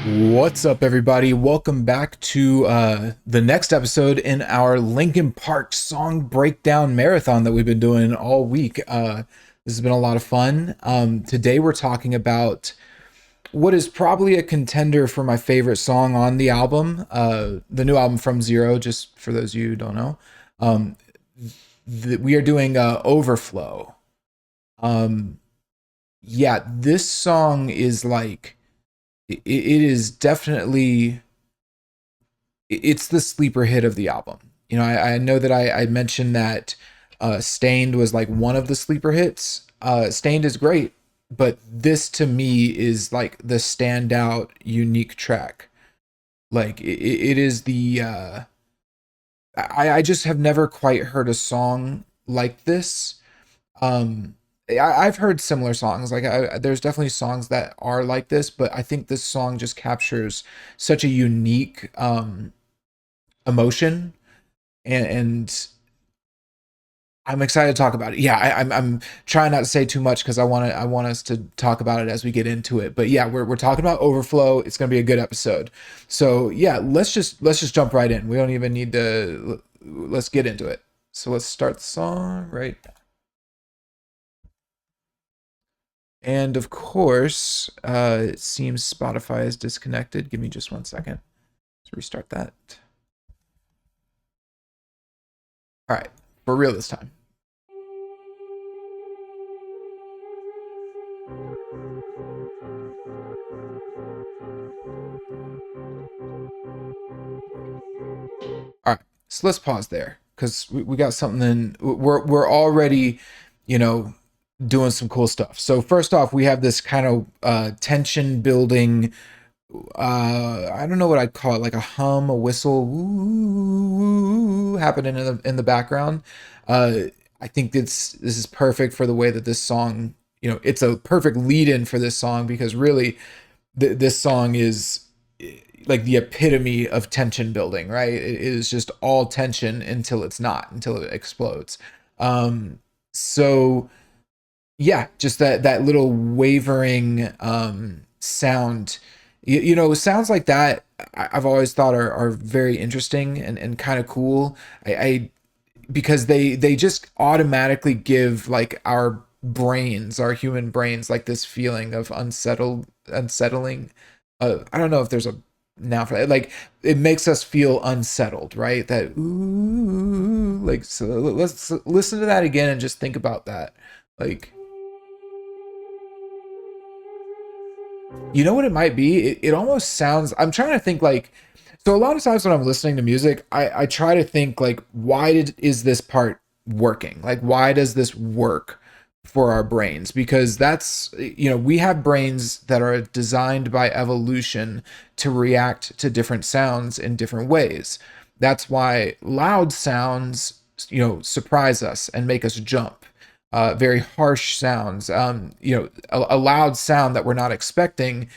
What's up, everybody? Welcome back to the next episode in our Linkin Park song breakdown marathon that we've been doing all week. This has been a lot of fun. Today, we're talking about what is probably a contender for my favorite song on the album, the new album from Zero, just for those of you who don't know. Um, we are doing Overflow. Um, yeah, this song is like, it is definitely it's the sleeper hit of the album. You know, I know that I mentioned that Stained was like one of the sleeper hits. Stained is great, but this to me is like the standout, unique track. Like it is the I just have never quite heard a song like this. Um, I've heard similar songs. Like there's definitely songs that are like this, but I think this song just captures such a unique emotion, and I'm excited to talk about it. Yeah, I'm trying not to say too much because I want us to talk about it as we get into it. But yeah, we're talking about Overflow. It's gonna be a good episode. So yeah, let's just jump right in. We don't even need to. Let's get into it. So let's start the song right now. And of course, it seems Spotify is disconnected. Give me just 1 second. Let's restart that. All right, for real this time. All right, so let's pause there because we got something. We're already, you know, doing some cool stuff. So first off, we have this kind of tension building. I don't know what I'd call it, like a hum, a whistle, woo, happening in the background. Uh, I think this is perfect for the way that this song. You know, it's a perfect lead in for this song because really, this song is like the epitome of tension building, right? It is just all tension until it's not, until it explodes. So yeah, just that little wavering sound. Sounds like that I've always thought are very interesting and kind of cool. I because they just automatically give like our brains, our human brains, like this feeling of unsettling. I don't know if there's a now for that. Like it makes us feel unsettled, right? That ooh, like so. Let's listen to that again and just think about that. Like, you know what it might be? It almost sounds. I'm trying to think like. So a lot of times when I'm listening to music, I try to think like, is this part working? Like, why does this work for our brains? Because we have brains that are designed by evolution to react to different sounds in different ways. That's why loud sounds, surprise us and make us jump. Very harsh sounds, a loud sound that we're not expecting,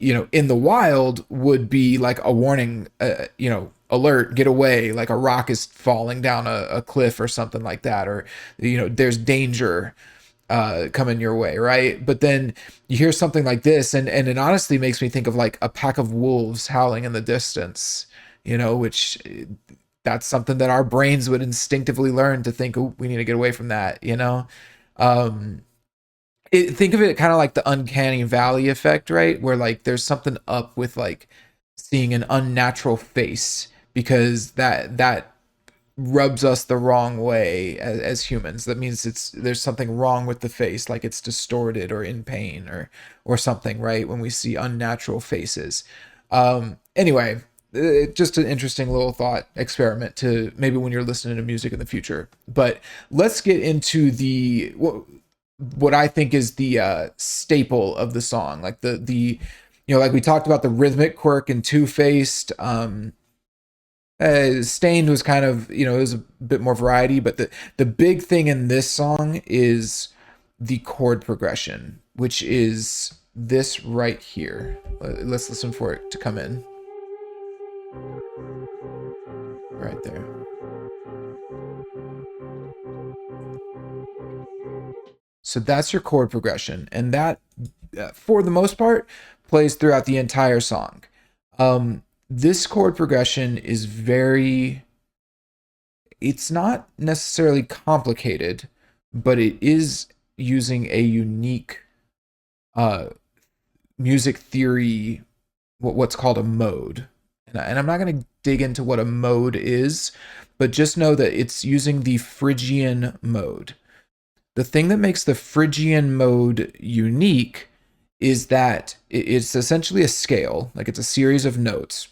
in the wild would be like a warning, alert, get away, like a rock is falling down a cliff or something like that, or, there's danger coming your way, right? But then you hear something like this, and it honestly makes me think of like a pack of wolves howling in the distance, which that's something that our brains would instinctively learn to think, oh, we need to get away from that. Um, think of it kind of like the uncanny valley effect, right? Where like there's something up with like seeing an unnatural face because that rubs us the wrong way as humans. That means there's something wrong with the face, like it's distorted or in pain or something, right? When we see unnatural faces. Anyway, just an interesting little thought experiment to maybe when you're listening to music in the future. But let's get into what I think is the staple of the song, like like we talked about the rhythmic quirk and Two Faced. Stained was kind of, it was a bit more variety, but the big thing in this song is the chord progression, which is this right here. Let's listen for it to come in right there. So that's your chord progression, and that, for the most part, plays throughout the entire song. This chord progression is very, it's not necessarily complicated, but it is using a unique uh, music theory, what's called a mode. And I'm not going to dig into what a mode is, but just know that it's using the Phrygian mode. The thing that makes the Phrygian mode unique is that it's essentially a scale, like it's a series of notes,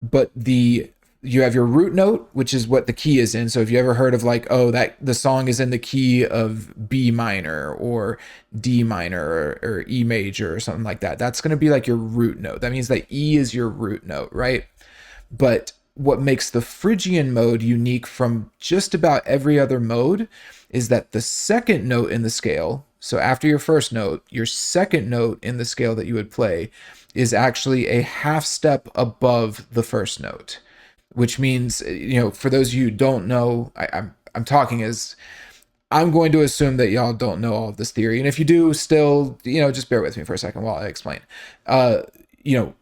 but the you have your root note, which is what the key is in. So if you ever heard of like, oh, that the song is in the key of B minor or D minor or E major or something like that, that's going to be like your root note. That means that E is your root note, right? But what makes the Phrygian mode unique from just about every other mode is that the second note in the scale, so after your first note, your second note in the scale that you would play is actually a half step above the first note, which means, for those of you who don't know, I'm talking as I'm going to assume that y'all don't know all of this theory. And if you do, still, just bear with me for a second while I explain. Uh,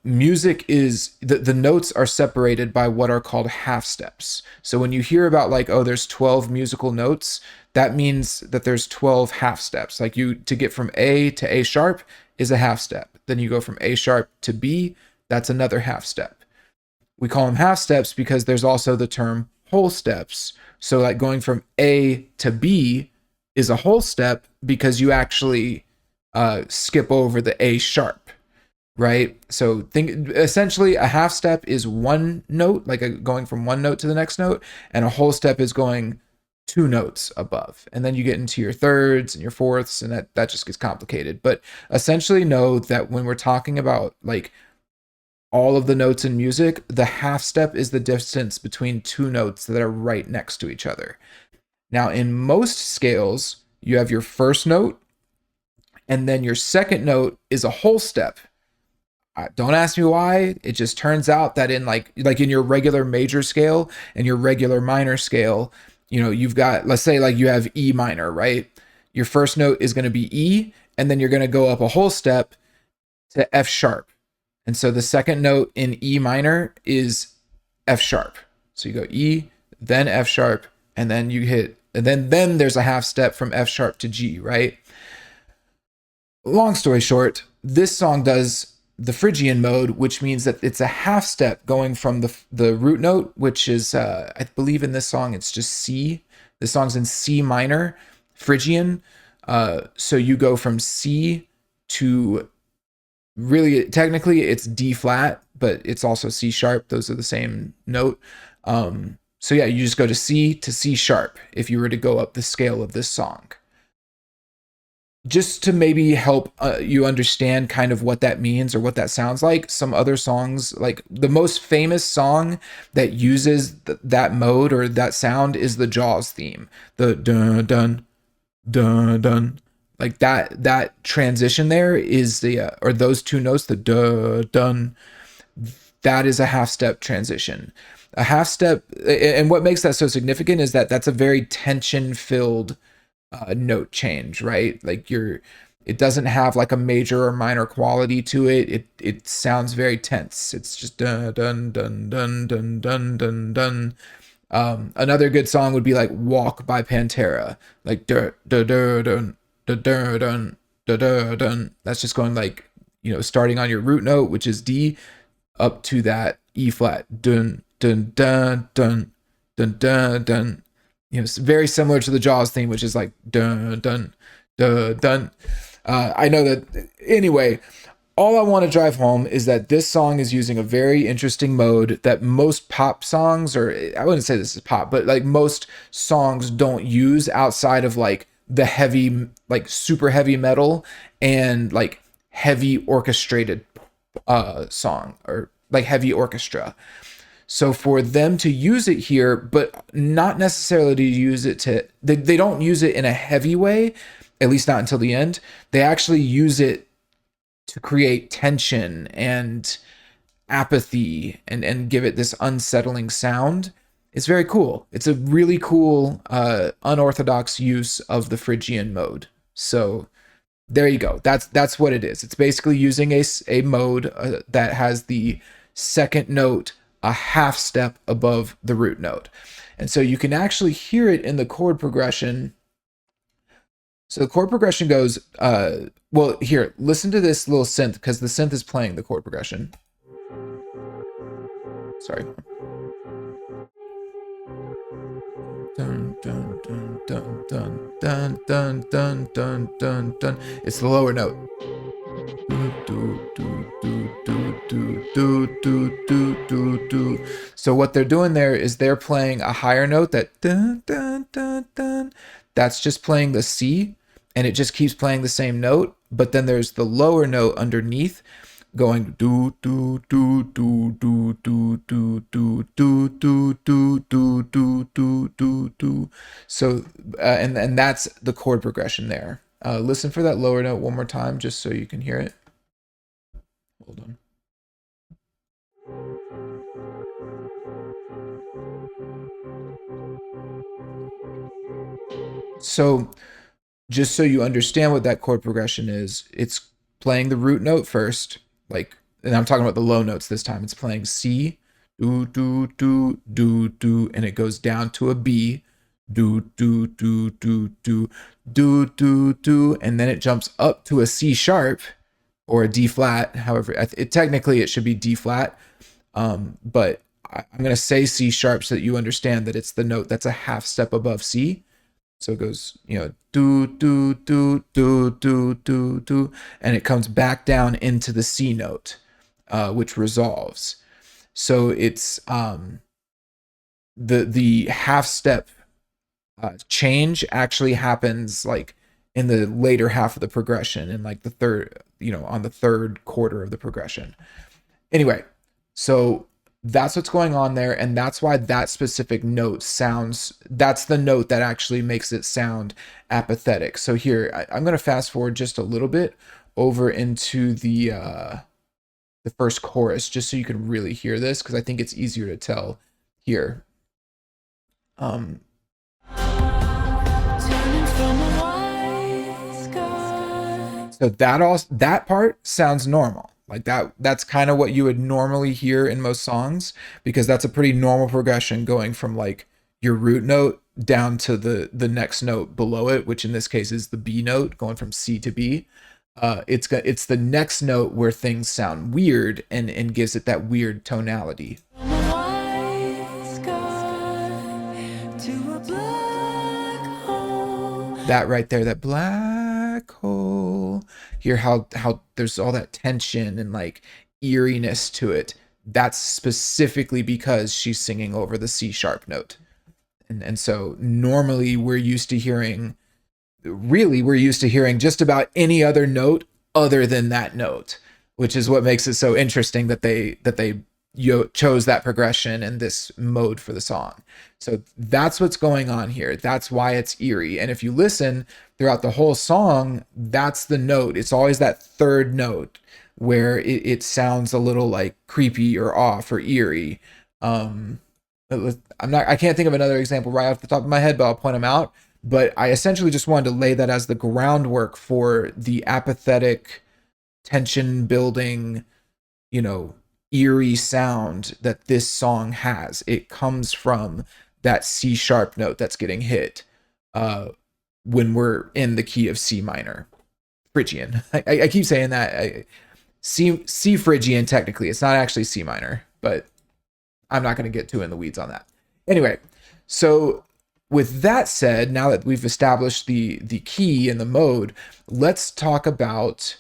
music is the notes are separated by what are called half steps. So when you hear about like, oh, there's 12 musical notes, that means that there's 12 half steps. Like to get from A to A sharp is a half step. Then you go from A sharp to B, that's another half step. We call them half steps because there's also the term whole steps. So like going from A to B is a whole step because you actually skip over the A sharp, right? So think essentially a half step is one note, like going from one note to the next note, and a whole step is going two notes above. And then you get into your thirds and your fourths, and that just gets complicated. But essentially know that when we're talking about like all of the notes in music, the half step is the distance between two notes that are right next to each other. Now, in most scales, you have your first note, and then your second note is a whole step. Don't ask me why. It just turns out that in like in your regular major scale and your regular minor scale, you've got, let's say like you have E minor, right? Your first note is going to be E, and then you're going to go up a whole step to F sharp. And so the second note in E minor is F sharp. So you go E, then F sharp, and then you hit, and then there's a half step from F sharp to G, right? Long story short, this song does the Phrygian mode, which means that it's a half step going from the root note, which is, I believe in this song, it's just C. This song's in C minor, Phrygian. So you go from C to, really technically it's D flat, but it's also C sharp. Those are the same note. So yeah, you just go to C to C sharp if you were to go up the scale of this song. Just to maybe help you understand kind of what that means or what that sounds like, some other songs, like the most famous song that uses that mode or that sound is the Jaws theme. The dun dun dun dun, like that transition there is the or those two notes, the dun dun, that is a half step transition. A half step, and what makes that so significant is that that's a very tension filled note change, right? Like it doesn't have like a major or minor quality to it. It sounds very tense. It's just dun dun dun dun dun dun dun dun. Another good song would be like "Walk" by Pantera, like dun dun dun dun dun dun dun dun. That's just going like, starting on your root note, which is D, up to that E flat, dun dun dun dun dun dun dun. It's very similar to the Jaws theme, which is like dun dun dun dun. I know that. Anyway, all I want to drive home is that this song is using a very interesting mode that most pop songs, or I wouldn't say this is pop, but like most songs don't use outside of like the heavy, like super heavy metal and like heavy orchestrated song or like heavy orchestra. So for them to use it here, but not necessarily to use it they don't use it in a heavy way, at least not until the end. They actually use it to create tension and apathy and give it this unsettling sound. It's very cool. It's a really cool, unorthodox use of the Phrygian mode. So there you go. That's what it is. It's basically using a mode that has the second note a half step above the root note. And so you can actually hear it in the chord progression. So the chord progression goes, well, here, listen to this little synth because the synth is playing the chord progression. Sorry. Dun, dun, dun, dun, dun, dun, dun, dun, dun, dun, dun. It's the lower note. So what they're doing there is they're playing a higher note that dun, dun, dun, dun. That's just playing the C, and it just keeps playing the same note. But then there's the lower note underneath going do do do do do do do do do do do do do do do. So and that's the chord progression there. Listen for that lower note one more time, just so you can hear it. Hold on. So just so you understand what that chord progression is, it's playing the root note first, like, and I'm talking about the low notes this time. It's playing C, do do do do do, and it goes down to a B, do do do do do do do do, and then it jumps up to a C sharp or a D flat. However, technically it should be D flat, but I'm gonna say C sharp so that you understand that it's the note that's a half step above C. So it goes, do, do, do, do, do, do, do, and it comes back down into the C note, which resolves. So it's the half step change actually happens like in the later half of the progression, and like the third, on the third quarter of the progression. Anyway, so that's what's going on there, and that's why that specific note sounds, that's the note that actually makes it sound apathetic. So here, I'm going to fast forward just a little bit over into the first chorus, just so you can really hear this, because I think it's easier to tell here. So that part sounds normal. Like that's kind of what you would normally hear in most songs, because that's a pretty normal progression going from like your root note down to the next note below it, which in this case is the B note, going from C to B. It's the next note where things sound weird and gives it that weird tonality. That right there, that black hole. Hear how there's all that tension and like eeriness to it. That's specifically because she's singing over the C sharp note. And so normally we're used to hearing just about any other note other than that note, which is what makes it so interesting that they chose that progression and this mode for the song. So that's what's going on here. That's why it's eerie. And if you listen throughout the whole song, that's the note. It's always that third note where it sounds a little like creepy or off or eerie. I can't think of another example right off the top of my head, but I'll point them out. But I essentially just wanted to lay that as the groundwork for the apathetic, tension building, eerie sound that this song has. It comes from that C sharp note that's getting hit when we're in the key of C minor. Phrygian. I keep saying that. C Phrygian, technically. It's not actually C minor, but I'm not going to get too in the weeds on that. Anyway, so with that said, now that we've established the key and the mode, let's talk about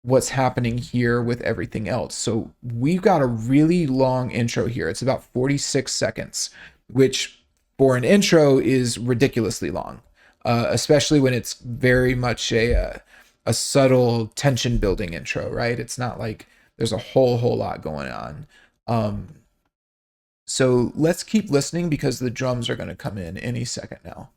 what's happening here with everything else. So we've got a really long intro here. It's about 46 seconds, which for an intro is ridiculously long, especially when it's very much a subtle tension building intro, right? It's not like there's a whole lot going on. So let's keep listening because the drums are going to come in any second now.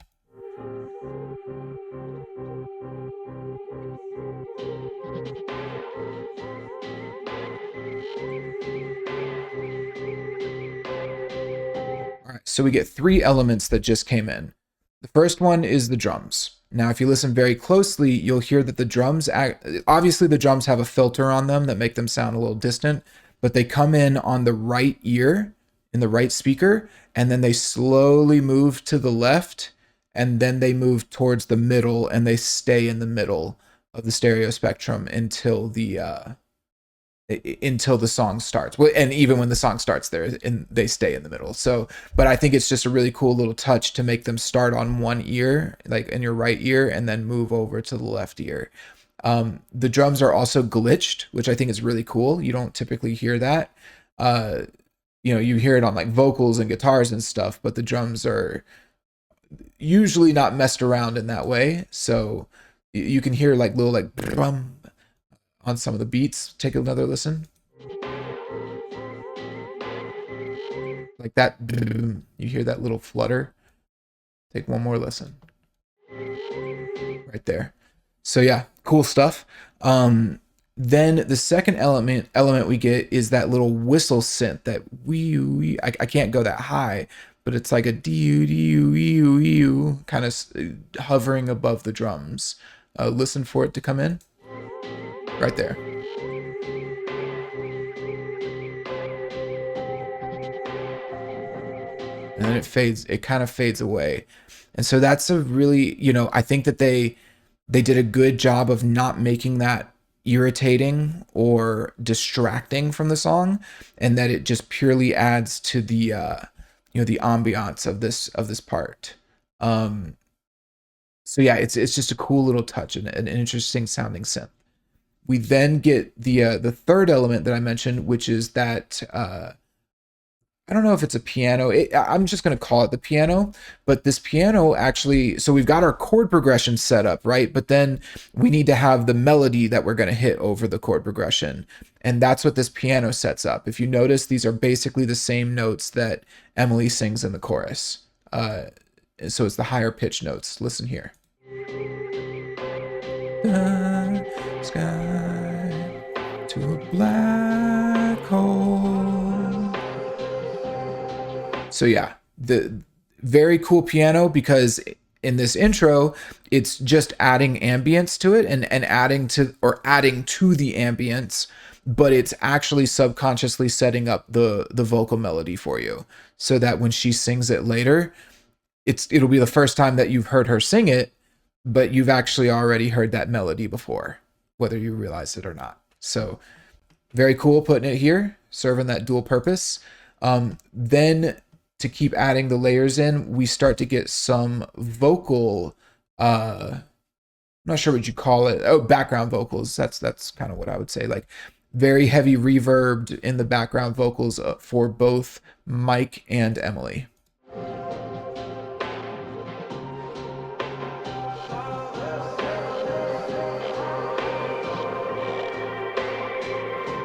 All right, so we get three elements that just came in. The first one is the drums. Now, if you listen very closely, you'll hear that the drums, obviously the drums have a filter on them that make them sound a little distant, but they come in on the right ear, in the right speaker, and then they slowly move to the left, and then they move towards the middle, and they stay in the middle of the stereo spectrum until the song starts. And even when the song starts, they stay in the middle. So, but I think it's just a really cool little touch to make them start on one ear, like in your right ear, and then move over to the left ear. The drums are also glitched, which I think is really cool. You don't typically hear that. You hear it on like vocals and guitars and stuff, but the drums are usually not messed around in that way. So you can hear like little like drum on some of the beats. Take another listen. Like that, you hear that little flutter. Take one more listen. Right there. So yeah, cool stuff. Then the second element we get is that little whistle synth that I can't go that high, but it's like a kind of hovering above the drums. Listen for it to come in. Right there. And then it kind of fades away. And so that's a really, I think that they did a good job of not making that irritating or distracting from the song, and that it just purely adds to the the ambiance of this part. So yeah, it's just a cool little touch and an interesting sounding synth. We then get the third element that I mentioned, which is that I don't know if it's a piano. I'm just going to call it the piano, but this piano actually, so we've got our chord progression set up, right? But then we need to have the melody that we're going to hit over the chord progression. And that's what this piano sets up. If you notice, these are basically the same notes that Emily sings in the chorus. So it's the higher pitch notes. Listen here. Sky to a black hole. So yeah, the very cool piano, because in this intro, it's just adding ambience to it and adding to the ambience, but it's actually subconsciously setting up the vocal melody for you, so that when she sings it later, it'll be the first time that you've heard her sing it, but you've actually already heard that melody before, whether you realize it or not. So very cool putting it here, serving that dual purpose. Then to keep adding the layers in, we start to get some vocal, I'm not sure what you call it. Oh, background vocals. That's kind of what I would say. Like very heavy reverb in the background vocals for both Mike and Emily.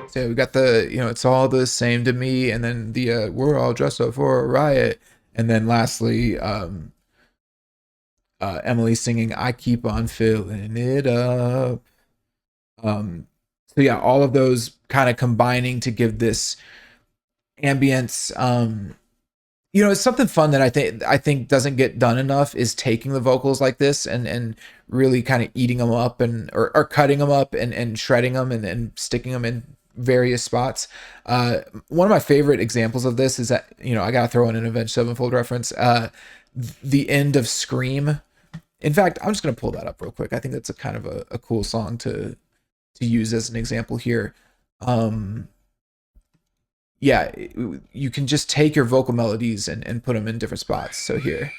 So we got the, it's all the same to me, and then the we're all dressed up for a riot, and then lastly, Emily singing "I keep on filling it up." So yeah, all of those kind of combining to give this ambience. It's something fun that I think doesn't get done enough, is taking the vocals like this and really kind of eating them up or cutting them up and shredding them and sticking them in various spots. One of my favorite examples of this is that, I gotta throw in an Avenged Sevenfold reference. The end of Scream. In fact, I'm just gonna pull that up real quick. I think that's a kind of a cool song to use as an example here. Yeah, you can just take your vocal melodies and put them in different spots. So here.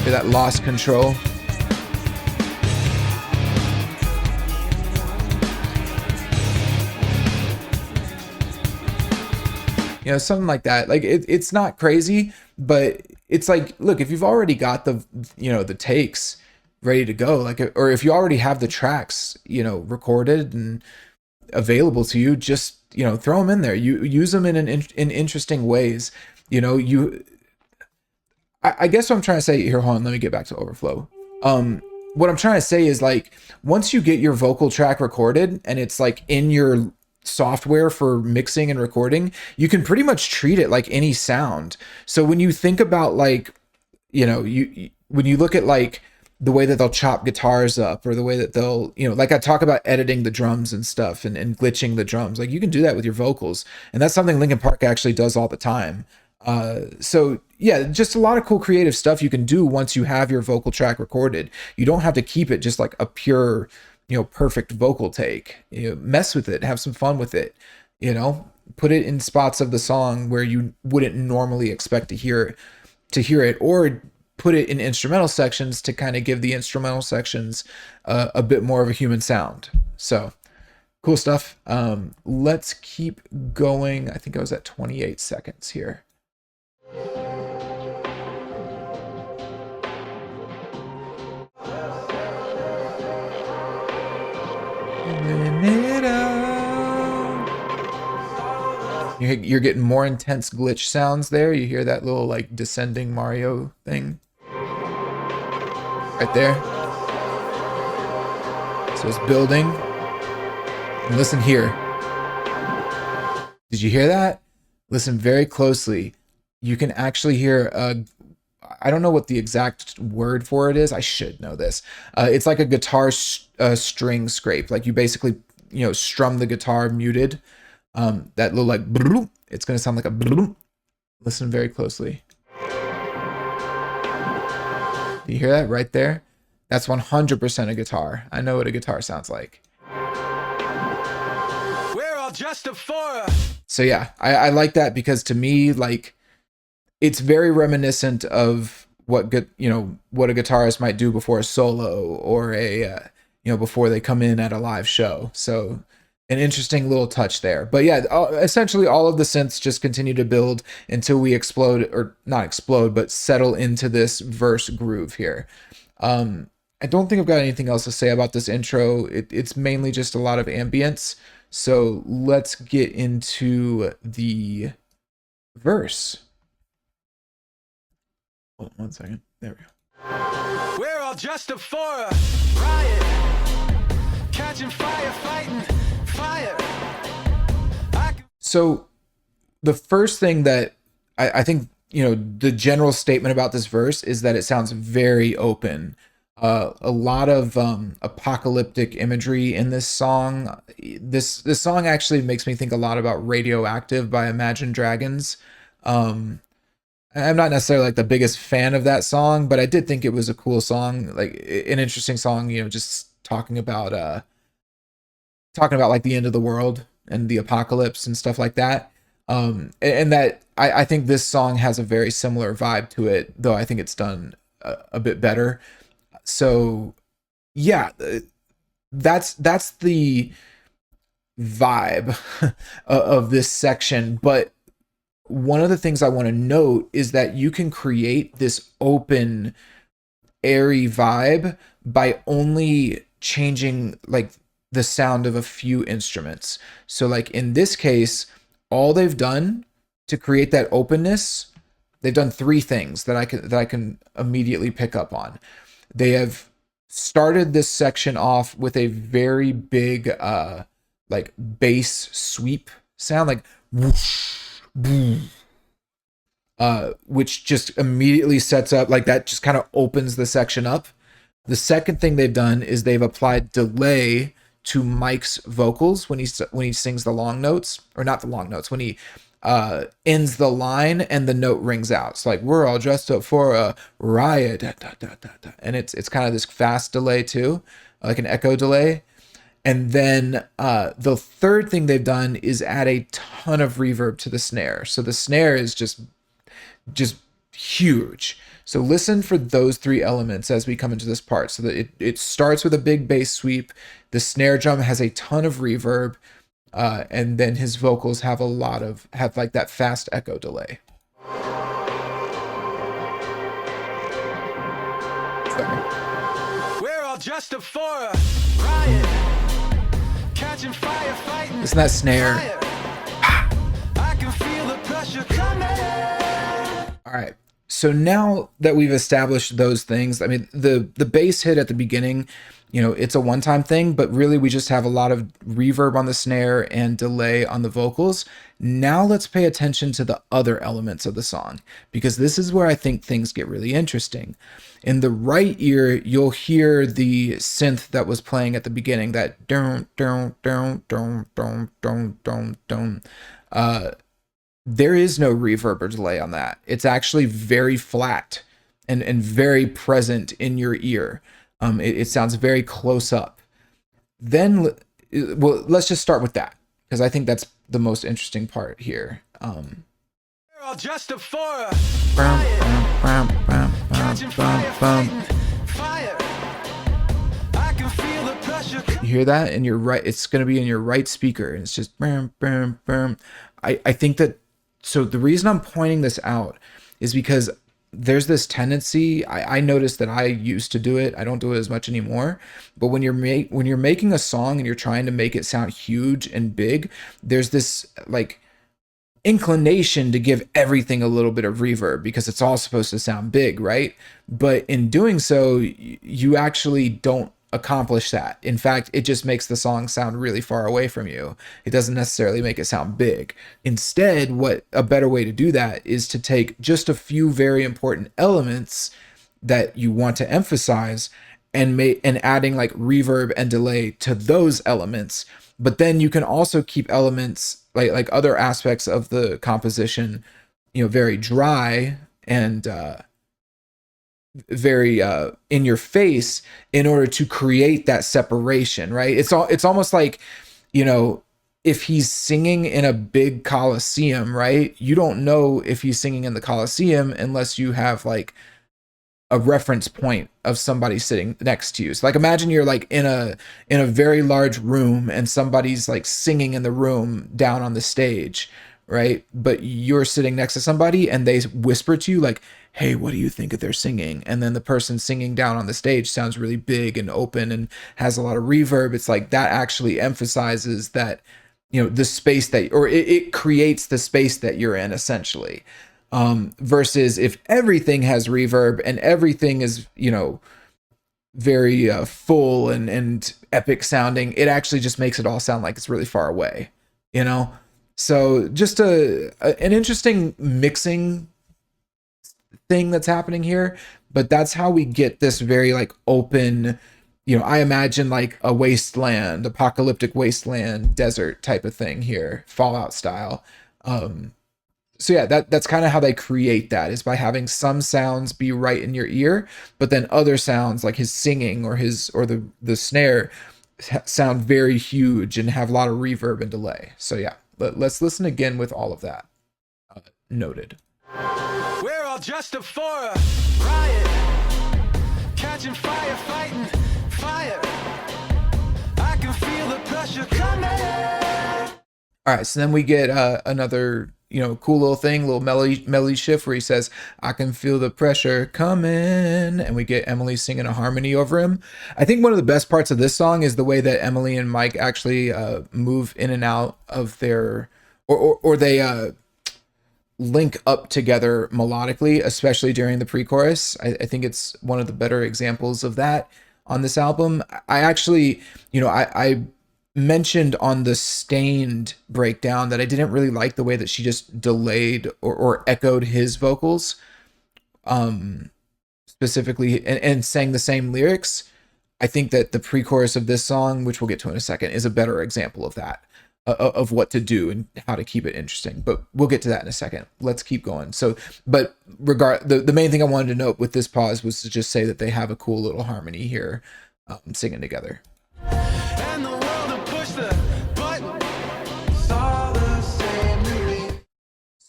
Hear that lost control. Something like that. Like it's not crazy, but it's like, look, if you've already got the takes ready to go, like, or if you already have the tracks, recorded and available to you, just, throw them in there. You use them in interesting ways. I guess what I'm trying to say here, hold on, let me get back to Overflow. What I'm trying to say is, like, once you get your vocal track recorded and it's like in your software for mixing and recording, you can pretty much treat it like any sound. So when you think about like, when you look at like the way that they'll chop guitars up, or the way that they'll, like I talk about editing the drums and stuff, and glitching the drums, like you can do that with your vocals. And that's something Linkin Park actually does all the time. So yeah, just a lot of cool creative stuff you can do once you have your vocal track recorded. You don't have to keep it just like a pure, perfect vocal take. Mess with it, have some fun with it, put it in spots of the song where you wouldn't normally expect to hear it, or put it in instrumental sections to kind of give the instrumental sections a bit more of a human sound. So cool stuff. Let's keep going. I think I was at 28 seconds here. You're getting more intense glitch sounds there. You hear that little like descending Mario thing right there. So it's building. And listen here. Did you hear that? Listen very closely. You can actually hear I don't know what the exact word for it is. I should know this. It's like a guitar string scrape. Like you basically, strum the guitar muted. That little like, it's going to sound like a, listen very closely. Do you hear that right there? That's 100% a guitar. I know what a guitar sounds like. We're all just a four. So yeah, I like that, because to me, like, it's very reminiscent of what what a guitarist might do before a solo, or a before they come in at a live show. So an interesting little touch there. But yeah, essentially all of the synths just continue to build until we explode, or not explode, but settle into this verse groove here. I don't think I've got anything else to say about this intro. It's mainly just a lot of ambience. So let's get into the verse. Hold on 1 second. There we go. We're all just a for a riot, catching fire, fighting fire. So the first thing that I think, the general statement about this verse is that it sounds very open. A lot of apocalyptic imagery in this song. This song actually makes me think a lot about Radioactive by Imagine Dragons. I'm not necessarily like the biggest fan of that song, but I did think it was a cool song, like an interesting song, just talking about like the end of the world and the apocalypse and stuff like that. And that I think this song has a very similar vibe to it, though I think it's done a bit better. So yeah, that's the vibe of this section. But one of the things I want to note is that you can create this open, airy vibe by only changing like the sound of a few instruments. So like in this case, all they've done to create that openness, they've done three things that I can immediately pick up on. They have started this section off with a very big like bass sweep sound, like whoosh, boom, which just immediately sets up, like that just kind of opens the section up. The second thing they've done is they've applied delay to Mike's vocals when he sings the long notes, or not the long notes, when he ends the line and the note rings out. It's like, we're all dressed up for a riot, da, da, da, da, da. And it's kind of this fast delay too, like an echo delay. And then the third thing they've done is add a ton of reverb to the snare. So the snare is just huge. So listen for those three elements as we come into this part. So that it starts with a big bass sweep. The snare drum has a ton of reverb. And then his vocals have like that fast echo delay. Sorry. We're all just a for a riot, catching fire, fighting. Listen to that snare. I can feel the pressure coming. All right. So now that we've established those things, I mean, the bass hit at the beginning it's a one-time thing, but really we just have a lot of reverb on the snare and delay on the vocals. Now let's pay attention to the other elements of the song, because this is where I think things get really interesting. In the right ear, you'll hear the synth that was playing at the beginning, that don't don't. There is no reverb or delay on that. It's actually very flat and very present in your ear. It sounds very close up. Then, well, let's just start with that, because I think that's the most interesting part here. Just a fire. You hear that? And you're right. It's going to be in your right speaker, and it's just I think that. So the reason I'm pointing this out is because there's this tendency. I noticed that I used to do it. I don't do it as much anymore. But when you're making a song and you're trying to make it sound huge and big, there's this like inclination to give everything a little bit of reverb because it's all supposed to sound big, right? But in doing so, you actually don't accomplish that. In fact, it just makes the song sound really far away from you. It doesn't necessarily make it sound big. Instead, what a better way to do that is to take just a few very important elements that you want to emphasize and adding like reverb and delay to those elements. But then you can also keep elements like other aspects of the composition, very dry and very in your face in order to create that separation, right? It's almost like, if he's singing in a big Coliseum, right? You don't know if he's singing in the Coliseum unless you have like a reference point of somebody sitting next to you. So like imagine you're like in a very large room and somebody's like singing in the room down on the stage, right? But you're sitting next to somebody and they whisper to you like, "Hey, what do you think of their singing?" And then the person singing down on the stage sounds really big and open and has a lot of reverb. It's like that actually emphasizes that, the space that, or it creates the space that you're in essentially. Versus if everything has reverb and everything is, very full and epic sounding, it actually just makes it all sound like it's really far away, So just an interesting mixing thing that's happening here, but that's how we get this very like open, I imagine like a wasteland, apocalyptic wasteland, desert type of thing here, Fallout style. So yeah, that's kind of how they create that, is by having some sounds be right in your ear, but then other sounds like his singing or the snare sound very huge and have a lot of reverb and delay. So yeah, let's listen again with all of that noted. We're all just a for a riot, catching fire, fighting fire. I can feel the pressure coming. All right, so then we get another cool little thing, little melody shift where he says, "I can feel the pressure coming," and we get Emily singing a harmony over him. I think one of the best parts of this song is the way that Emily and Mike actually move in and out of their, or they link up together melodically, especially during the pre-chorus. I think it's one of the better examples of that on this album. I actually, I mentioned on the Stained breakdown that I didn't really like the way that she just delayed or echoed his vocals, specifically, and sang the same lyrics. I think that the pre-chorus of this song, which we'll get to in a second, is a better example of that, of what to do and how to keep it interesting. But we'll get to that in a second. Let's keep going. So, but the main thing I wanted to note with this pause was to just say that they have a cool little harmony here, singing together.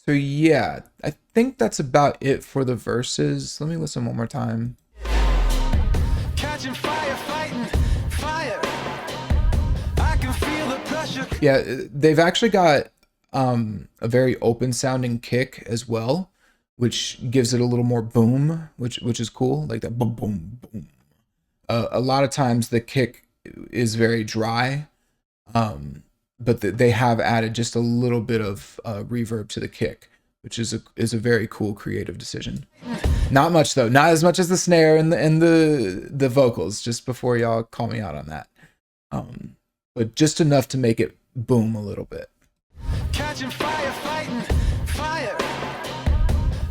So yeah, I think that's about it for the verses. Let me listen one more time. Catching fire, fighting fire. I can feel the pressure. Yeah, they've actually got a very open sounding kick as well, which gives it a little more boom, which is cool, like that boom boom boom. A lot of times the kick is very dry, but they have added just a little bit of reverb to the kick, which is a very cool creative decision. Not much though, not as much as the snare and the vocals. Just before y'all call me out on that, um, but just enough to make it boom a little bit. Catching fire, fighting fire.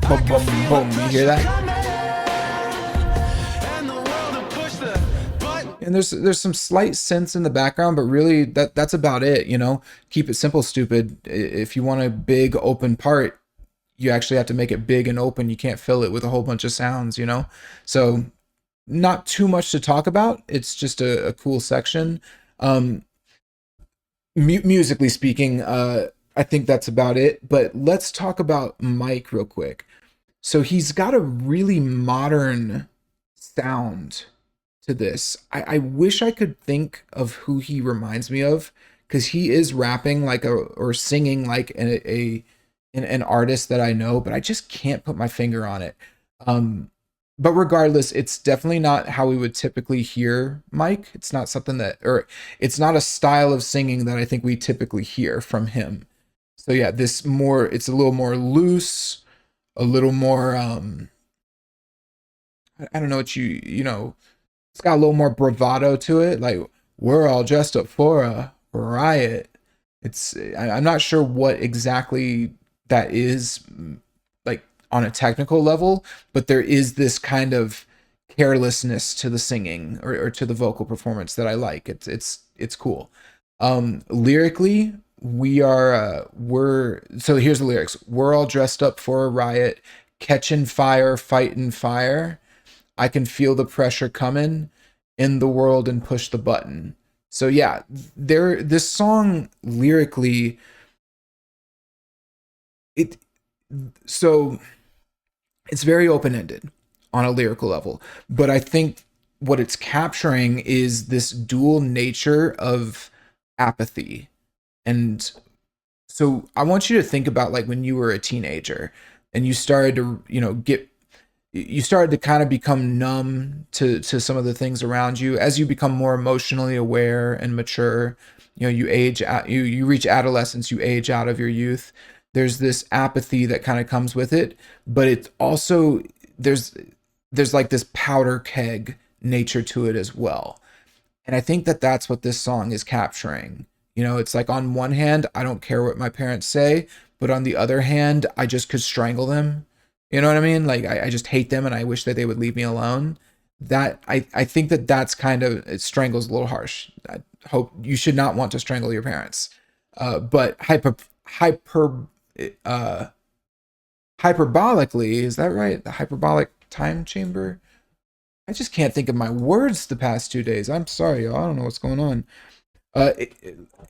Boom, boom, boom. You hear that? And there's some slight synths in the background, but really that's about it. You know, keep it simple, stupid. If you want a big open part, you actually have to make it big and open. You can't fill it with a whole bunch of sounds. You know, so not too much to talk about. It's just a cool section. Um, Musically speaking, I think that's about it. But let's talk about Mike real quick. So he's got a really modern sound to this. I wish I could think of who he reminds me of, because he is rapping like a or singing like an artist that I know, but I just can't put my finger on it. Um, but regardless, it's definitely not how we would typically hear Mike. It's not something that, or it's not a style of singing that I think we typically hear from him. So yeah, this more, it's a little more loose, a little more, I don't know what you know, it's got a little more bravado to it. Like, we're all dressed up for a riot. I'm not sure what exactly that is, like on a technical level, but there is this kind of carelessness to the singing, or to the vocal performance that I like. It's cool. Lyrically, we're so here's the lyrics. We're all dressed up for a riot, catching fire, fighting fire. I can feel the pressure coming in the world and push the button. So yeah, this song lyrically, it so it's very open-ended on a lyrical level, but I think what it's capturing is this dual nature of apathy. And so I want you to think about like when you were a teenager and you started to, you started to kind of become numb to some of the things around you as you become more emotionally aware and mature. You age out, you reach adolescence, you age out of your youth. There's this apathy that kind of comes with it, but it's also, there's there's like this powder keg nature to it as well. And I think that that's what this song is capturing. It's like, on one hand, I don't care what my parents say, but on the other hand, I just could strangle them. You know what I mean? Like, I just hate them and I wish that they would leave me alone. I think that that's kind of, it strangles a little harsh. I hope you should not want to strangle your parents. But uh, hyperbolically, is that right? The hyperbolic time chamber? I just can't think of my words the past 2 days. I'm sorry, y'all. I don't know what's going on.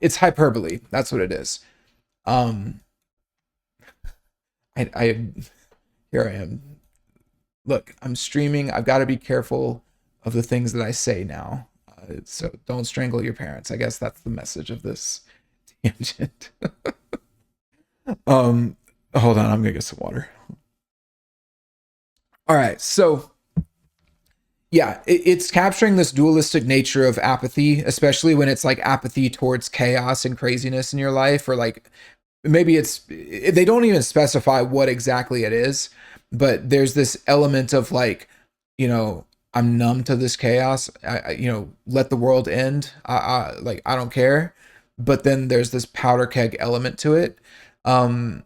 It's hyperbole. That's what it is. Um, I here I am. Look, I'm streaming. I've got to be careful of the things that I say now. So don't strangle your parents. I guess that's the message of this tangent. um, Hold on. I'm gonna get some water. All right. So yeah, it's capturing this dualistic nature of apathy, especially when it's like apathy towards chaos and craziness in your life, or like maybe they don't even specify what exactly it is, but there's this element of like, you know, I'm numb to this chaos. Let the world end. Like, I don't care. But then there's this powder keg element to it. Um,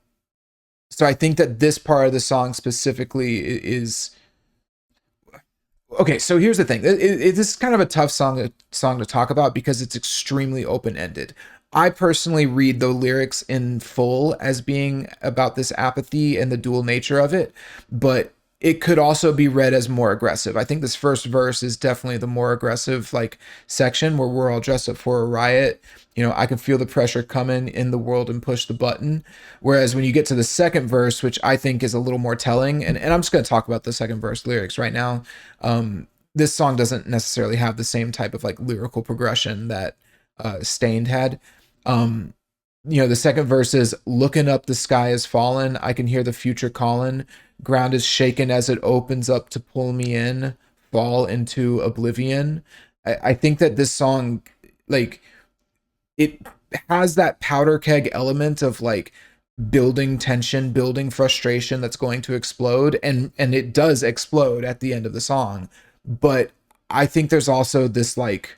so I think that this part of the song specifically is okay. So here's the thing. This is kind of a tough song to talk about because it's extremely open ended. I personally read the lyrics in full as being about this apathy and the dual nature of it, but it could also be read as more aggressive. I think this first verse is definitely the more aggressive like section, where we're all dressed up for a riot. I can feel the pressure coming in the world and push the button. Whereas when you get to the second verse, which I think is a little more telling, and I'm just going to talk about the second verse lyrics right now. This song doesn't necessarily have the same type of like lyrical progression that Stained had. Um, the second verse is, looking up, the sky is fallen. I can hear the future calling. Ground is shaken as it opens up to pull me in, fall into oblivion. I think that this song, like, it has that powder keg element of like building tension, building frustration that's going to explode, and it does explode at the end of the song. But I think there's also this like,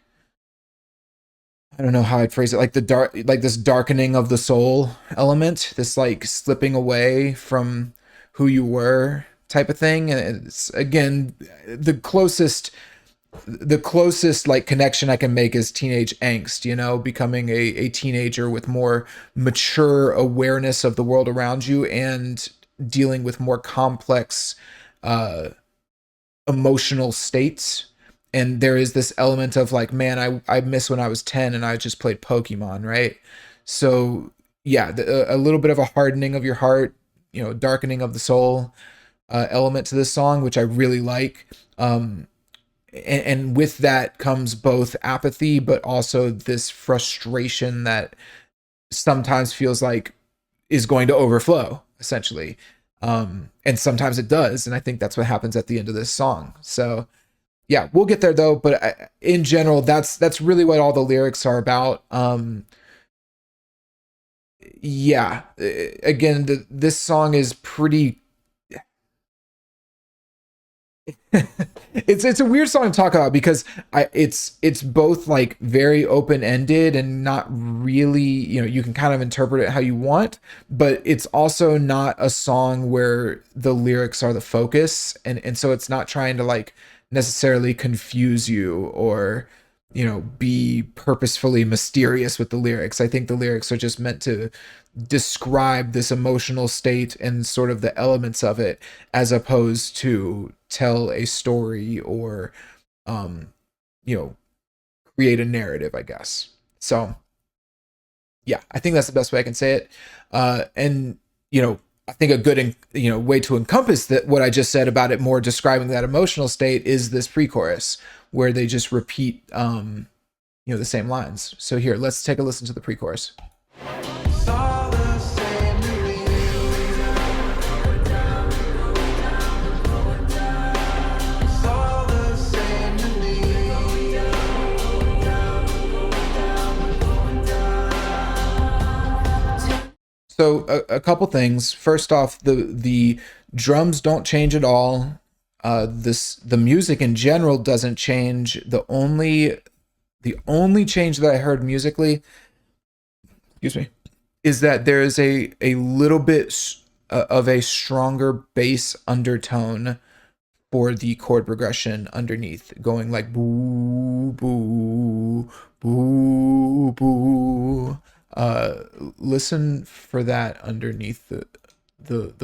I don't know how I'd phrase it, like the dark, like this darkening of the soul element, this like slipping away from who you were type of thing. And it's again the closest like connection I can make is teenage angst, you know, becoming a teenager with more mature awareness of the world around you and dealing with more complex uh emotional states. And there is this element of like, man, I miss when I was 10 and I just played Pokemon, right? So yeah, a little bit of a hardening of your heart, you know, darkening of the soul element to this song, which I really like. And with that comes both apathy, but also this frustration that sometimes feels like is going to overflow, essentially. And sometimes it does. And I think that's what happens at the end of this song. So yeah, we'll get there though. But in general, that's really what all the lyrics are about. Yeah, again, this song is pretty. It's a weird song to talk about because it's both like very open ended and not really, you know, you can kind of interpret it how you want, but it's also not a song where the lyrics are the focus, and so it's not trying to like necessarily confuse you or, you know, be purposefully mysterious with the lyrics. I think the lyrics are just meant to describe this emotional state and sort of the elements of it, as opposed to tell a story or um you know, create a narrative, I guess. So yeah, I think that's the best way I can say it. And you know, I think a good, you know, way to encompass that what I just said about it more describing that emotional state is this pre-chorus where they just repeat you know, the same lines. So here, let's take a listen to the pre-chorus. It's all the same to me. It's all the same to me. So a couple things. First off, the drums don't change at all. The music in general doesn't change. The only change that I heard musically, excuse me, is that there is a little bit of a stronger bass undertone for the chord progression underneath, going like boo boo boo boo. Uh, Listen for that underneath the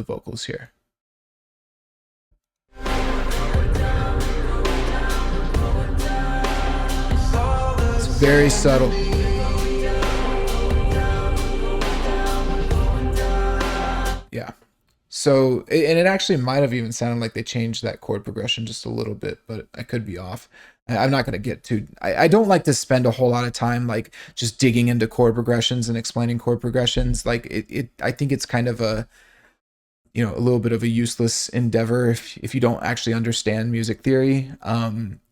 vocals here. It's all the It's very same to subtle. me. Yeah. So, and it actually might have even sounded like they changed that chord progression just a little bit, but I could be off. I'm not going to get too. I don't like to spend a whole lot of time like just digging into chord progressions and explaining chord progressions. Like I think it's kind of a, you know, a little bit of a useless endeavor if you don't actually understand music theory.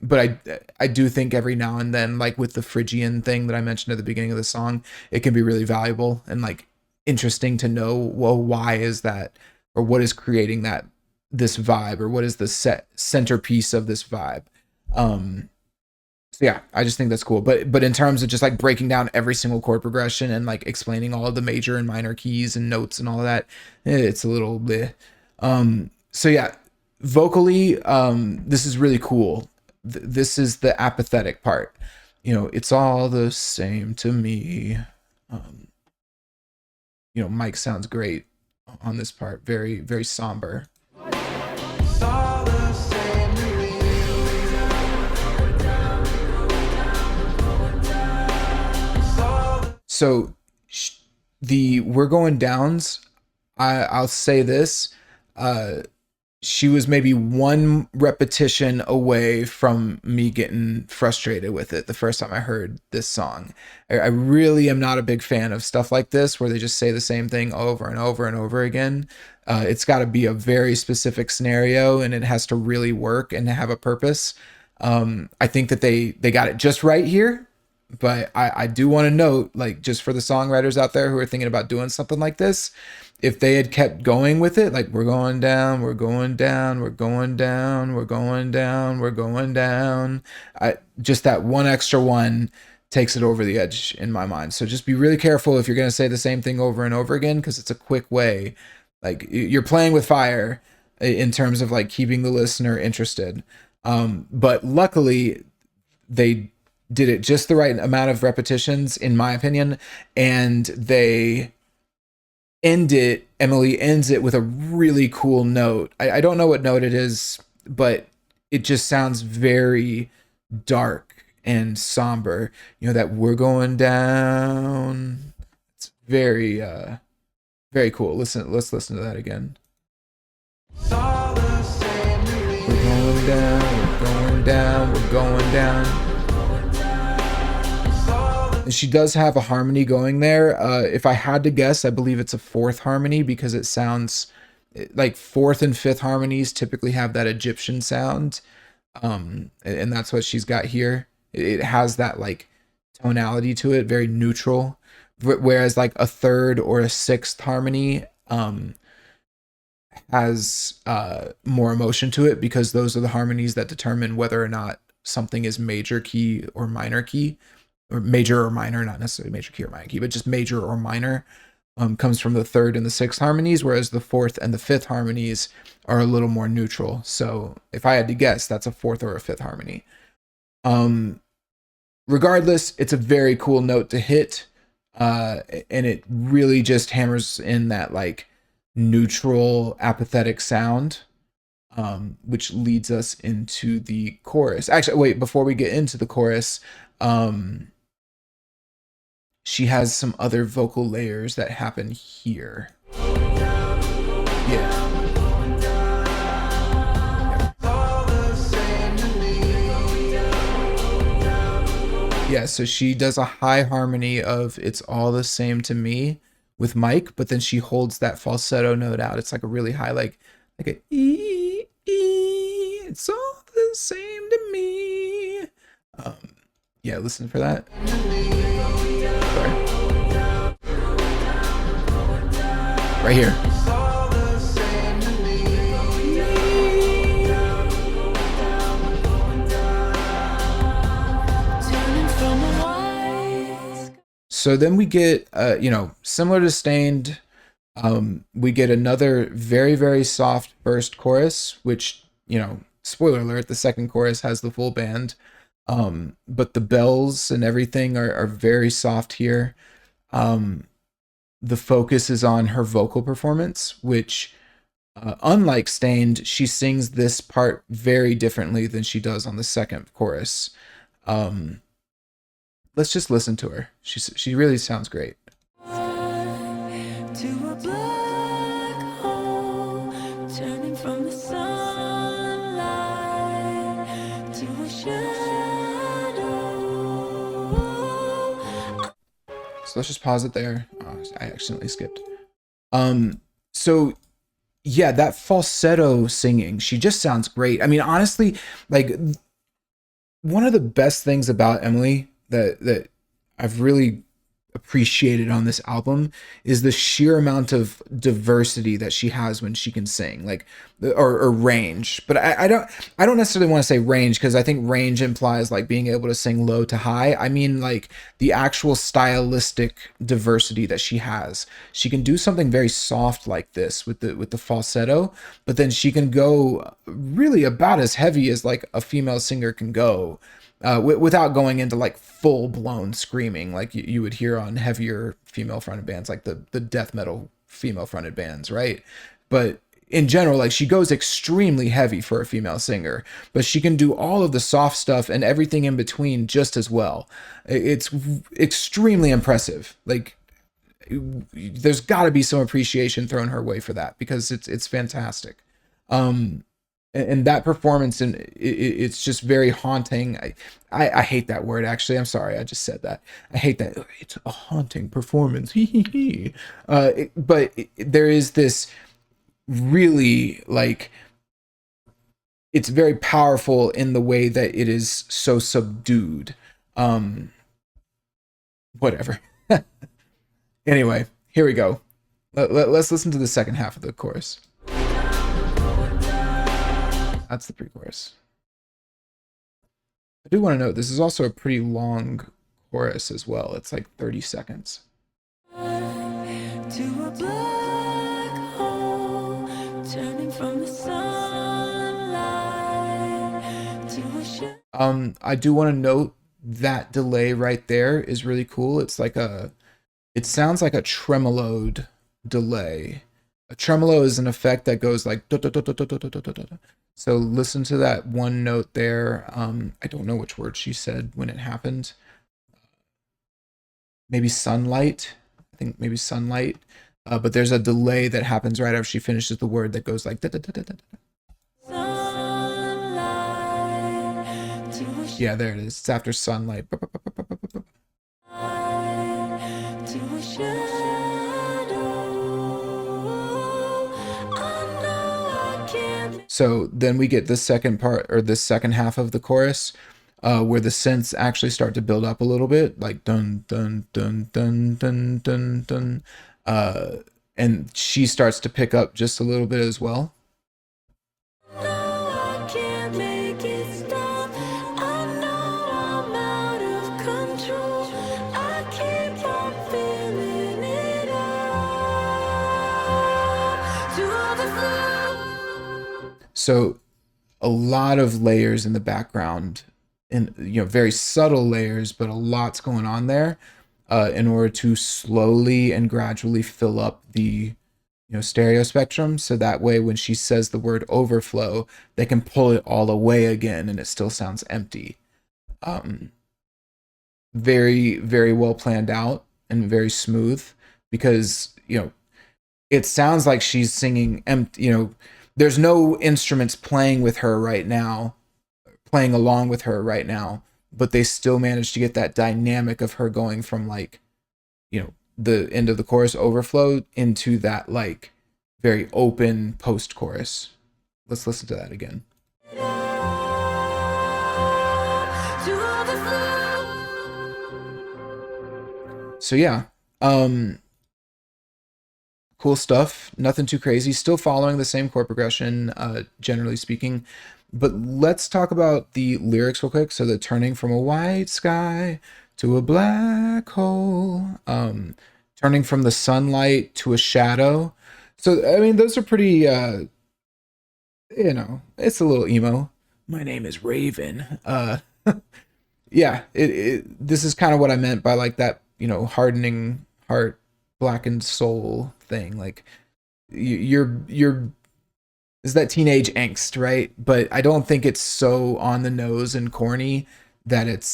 But I do think every now and then, like with the Phrygian thing that I mentioned at the beginning of the song, it can be really valuable and like interesting to know, well, why is that, or what is creating that, this vibe, or what is the centerpiece of this vibe. So yeah, I just think that's cool. But in terms of just like breaking down every single chord progression and like explaining all of the major and minor keys and notes and all of that, it's a little bit. So yeah, vocally, this is really cool. This is the apathetic part. You know, it's all the same to me. Um, you know, Mike sounds great on this part. Very, very somber. It's all the same to me. It's all So the we're going downs. I'll say this. Uh, she was maybe one repetition away from me getting frustrated with it the first time I heard this song. I really am not a big fan of stuff like this where they just say the same thing over and over and over again. It's got to be a very specific scenario and it has to really work and have a purpose. I think that they got it just right here, but I do want to note, like, just for the songwriters out there who are thinking about doing something like this, if they had kept going with it, like we're going down, we're going down, we're going down, we're going down, we're going down, I just that one extra one takes it over the edge in my mind. So just be really careful if you're going to say the same thing over and over again, because it's a quick way. Like you're playing with fire in terms of like keeping the listener interested. But luckily, they did it just the right amount of repetitions, in my opinion, and Emily ends it with a really cool note. I don't know what note it is, but it just sounds very dark and somber. You know, that we're going down. It's very cool. Let's listen to that again. It's all the same to We're going me. down, we're going down, we're going down. It's all the She does have a harmony going there. If I had to guess, I believe it's a fourth harmony because it sounds like fourth and fifth harmonies typically have that Egyptian sound, and that's what she's got here. It has that like tonality to it, very neutral. Whereas like a third or a sixth harmony has more emotion to it because those are the harmonies that determine whether or not something is major key or minor key, or major or minor, not necessarily major key or minor key, but just major or minor. Comes from the third and the sixth harmonies, whereas the fourth and the fifth harmonies are a little more neutral. So if I had to guess, that's a fourth or a fifth harmony. Um, Regardless, it's a very cool note to hit, and it really just hammers in that like neutral, apathetic sound, which leads us into the chorus. Actually, wait, before we get into the chorus, um, she has some other vocal layers that happen here. Yeah. same to me. Yeah, so she does a high harmony of "It's all the same to me" with Mike, but then she holds that falsetto note out. It's like a really high, like a e e. It's all the same to me. Um, yeah, listen for that. Sorry, right here. It's all the same to me. Turning from a wise So then we get, similar to Stained, we get another very soft first chorus, which, spoiler alert, the second chorus has the full band. But the bells and everything are very soft here. Um, the focus is on her vocal performance, which, unlike Stained, she sings this part very differently than she does on the second chorus. Um, let's just listen to her. She really sounds great. to a black hole, turning from the sunlight to a shadow. So let's just pause it there. Oh, I accidentally skipped. So yeah, that falsetto singing, she just sounds great. I mean, honestly, like one of the best things about Emily that I've really appreciated on this album is the sheer amount of diversity that she has when she can sing, like or range. But I don't necessarily want to say range because I think range implies like being able to sing low to high. I mean like the actual stylistic diversity that she has. She can do something very soft like this with the falsetto, but then she can go really about as heavy as like a female singer can go, without going into like full blown screaming like you would hear on heavier female fronted bands, like the death metal female fronted bands, right? But in general, like she goes extremely heavy for a female singer, but she can do all of the soft stuff and everything in between just as well. It's extremely impressive. Like there's got to be some appreciation thrown her way for that because it's fantastic. Um, and that performance, and it's just very haunting. I hate that word, actually. I'm sorry, I just said that. I hate that. It's a haunting performance. But there is this really like it's very powerful in the way that it is so subdued. um Whatever. Anyway, here we go. Let's listen to the second half of the chorus. That's the pre-chorus. I do want to note this is also a pretty long chorus as well. It's like 30 seconds. To a black hole, turning from the sunlight to a I do want to note that delay right there is really cool. It's like it sounds like a tremoloed delay. A tremolo is an effect that goes like duh, duh, duh, duh, duh, duh, duh, duh, duh, duh. So listen to that one note there. I don't know which word she said when it happened. Maybe sunlight. I think maybe sunlight. But there's a delay that happens right after she finishes the word that goes like da, da, da, da, da, da. sunlight to a Yeah, there it is. It's after sunlight. to a shadow. I know I can't. So then we get the second part or the second half of the chorus, where the synths actually start to build up a little bit, like dun dun dun dun dun dun dun, and she starts to pick up just a little bit as well. No, I can't make it stop. I know I'm out of control. I keep on feeling it up to overflow. So a lot of layers in the background, and very subtle layers, but a lot's going on there, in order to slowly and gradually fill up the stereo spectrum, so that way when she says the word overflow, they can pull it all away again and it still sounds empty. Very, very well planned out and very smooth, because it sounds like she's singing empty. There's no instruments playing with her right now, playing along with her right now, but they still managed to get that dynamic of her going from like the end of the chorus overflow into that like very open post chorus. Let's listen to that again. To overflow. So yeah, cool stuff. Nothing too crazy. Still following the same chord progression, generally speaking. But let's talk about the lyrics real quick. So the turning from a white sky to a black hole, turning from the sunlight to a shadow. So I mean, those are pretty. It's a little emo. My name is Raven. Yeah, this is kind of what I meant by like that, hardening heart, blackened soul thing. Like you're is that teenage angst, right? But I don't think it's so on the nose and corny that it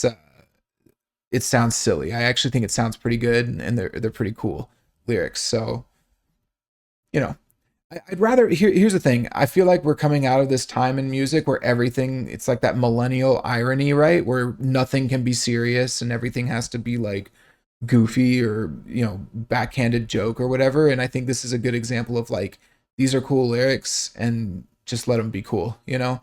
sounds silly. I actually think it sounds pretty good, and they're pretty cool lyrics. So, you know, I'd rather here's the thing. I feel like we're coming out of this time in music where everything it's like that millennial irony, right? Where nothing can be serious and everything has to be like goofy or backhanded joke or whatever. And I think this is a good example of like these are cool lyrics and just let them be cool. Then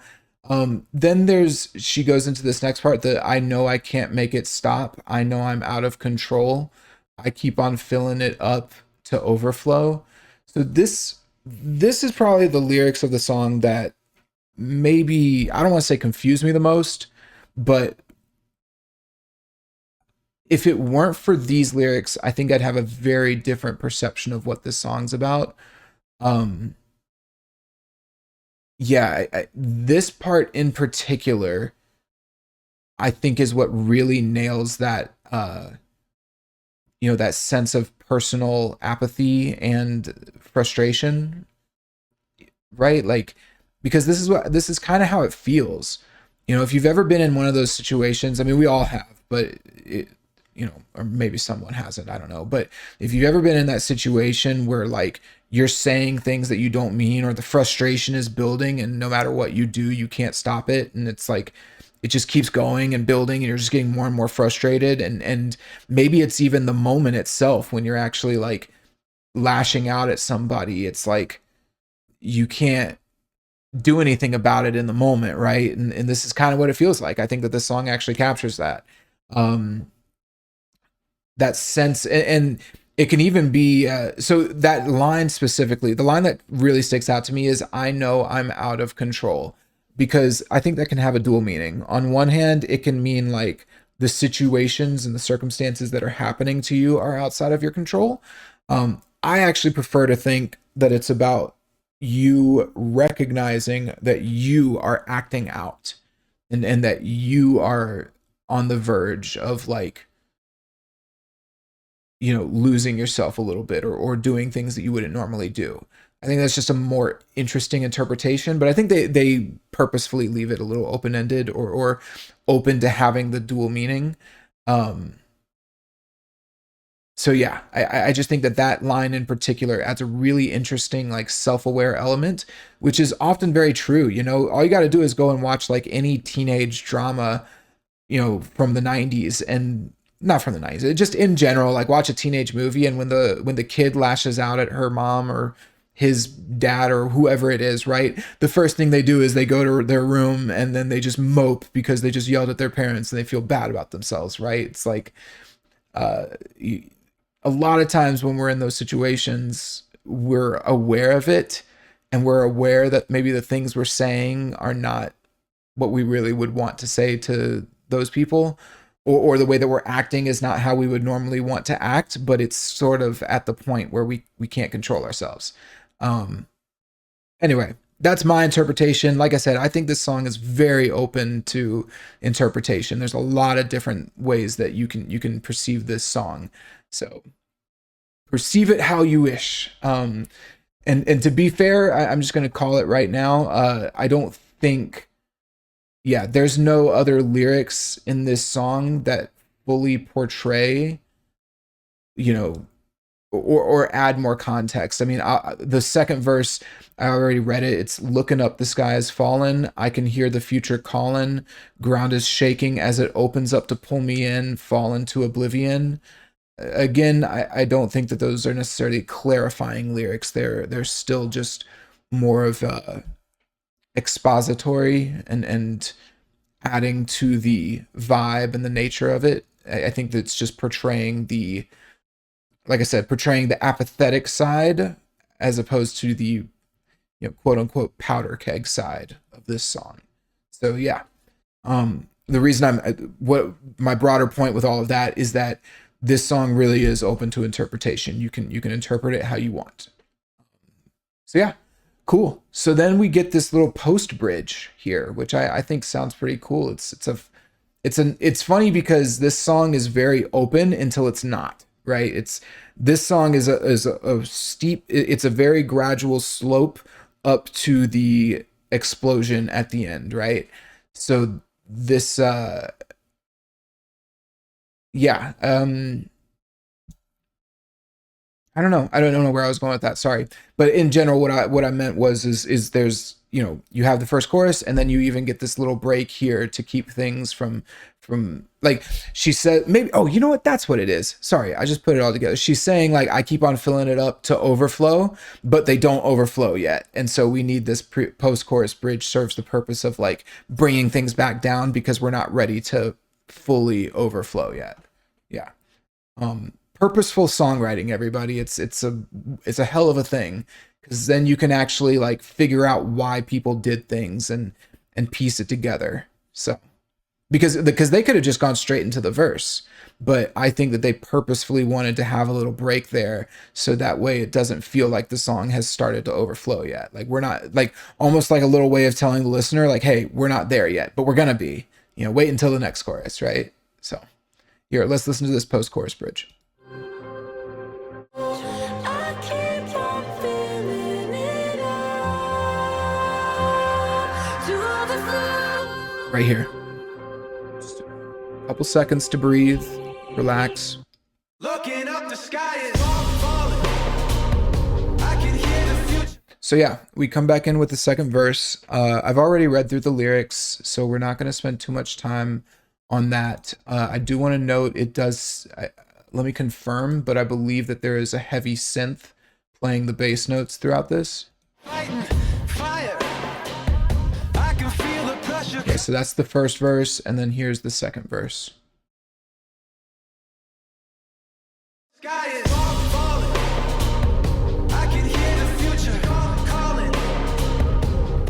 she goes into this next part that I know I can't make it stop. I know I'm out of control. I keep on filling it up to overflow. So this is probably the lyrics of the song that maybe I don't want to say confuse me the most, but if it weren't for these lyrics, I think I'd have a very different perception of what this song's about. Um, yeah, this part in particular, I think is what really nails that, that sense of personal apathy and frustration, right? Like, because this is kind of how it feels. If you've ever been in one of those situations, I mean, we all have, but or maybe someone hasn't, I don't know. But if you've ever been in that situation where like you're saying things that you don't mean, or the frustration is building and no matter what you do, you can't stop it. And it's like, it just keeps going and building and you're just getting more and more frustrated. And maybe it's even the moment itself when you're actually like lashing out at somebody. It's like, you can't do anything about it in the moment. Right. And this is kind of what it feels like. I think that this song actually captures that. That sense, and it can even be so that line specifically, the line that really sticks out to me is I know I'm out of control, because I think that can have a dual meaning. On one hand, it can mean like the situations and the circumstances that are happening to you are outside of your control. I actually prefer to think that it's about you recognizing that you are acting out, and that you are on the verge of like, losing yourself a little bit, or doing things that you wouldn't normally do. I think that's just a more interesting interpretation, but I think they purposefully leave it a little open-ended, or open to having the dual meaning. Um, so yeah, I just think that that line in particular adds a really interesting like self-aware element, which is often very true. All you got to do is go and watch like any teenage drama, from the 90s, and not from the 90s, just in general, like watch a teenage movie, and when the kid lashes out at her mom or his dad or whoever it is, right? The first thing they do is they go to their room and then they just mope because they just yelled at their parents and they feel bad about themselves, right? It's like uh a lot of times when we're in those situations, we're aware of it, and we're aware that maybe the things we're saying are not what we really would want to say to those people, or the way that we're acting is not how we would normally want to act, but it's sort of at the point where we can't control ourselves. um anyway, that's my interpretation. Like I said, I think this song is very open to interpretation. There's a lot of different ways that you can perceive this song, so perceive it how you wish. And to be fair, I'm just going to call it right now. I don't think, yeah, there's no other lyrics in this song that fully portray, you know, or add more context. I mean, the second verse, I already read it. It's looking up, the sky has fallen. I can hear the future calling. Ground is shaking as it opens up to pull me in, fall into oblivion. Again, I don't think that those are necessarily clarifying lyrics. They're still just more of expository, and adding to the vibe and the nature of it. I think that's just portraying the, like I said, portraying the apathetic side, as opposed to the, quote unquote powder keg side of this song. So yeah, the reason what my broader point with all of that is that this song really is open to interpretation. You can interpret it how you want. So yeah, cool. So then we get this little post bridge here, which I think sounds pretty cool. It's funny because this song is very open until it's not, right? This song is a steep, it's a very gradual slope up to the explosion at the end, right? So this yeah, I don't know where I was going with that. Sorry, but in general, what I meant was is there's, you have the first chorus, and then you even get this little break here to keep things from like, she said, maybe, oh, you know what, that's what it is. Sorry, I just put it all together. She's saying like, I keep on filling it up to overflow, but they don't overflow yet, and so we need this post chorus bridge, serves the purpose of like bringing things back down because we're not ready to fully overflow yet. Yeah. Purposeful songwriting, everybody. It's a hell of a thing, because then you can actually like figure out why people did things, and piece it together. So because they could have just gone straight into the verse, but I think that they purposefully wanted to have a little break there, so that way it doesn't feel like the song has started to overflow yet. Like, we're not, like, almost like a little way of telling the listener like, hey, we're not there yet, but we're gonna be, wait until the next chorus, right? So here, let's listen to this post chorus bridge. I keep on filling it up to overflow. Right here. Just a couple seconds to breathe, relax. Looking up, the sky is falling. I can hear the future. So yeah, we come back in with the second verse. I've already read through the lyrics, so we're not going to spend too much time on that. I do want to note, it does, let me confirm, but I believe that there is a heavy synth playing the bass notes throughout this. Fighting fire. I can feel the pressure. Okay, so that's the first verse, and then here's the second verse. Sky is falling.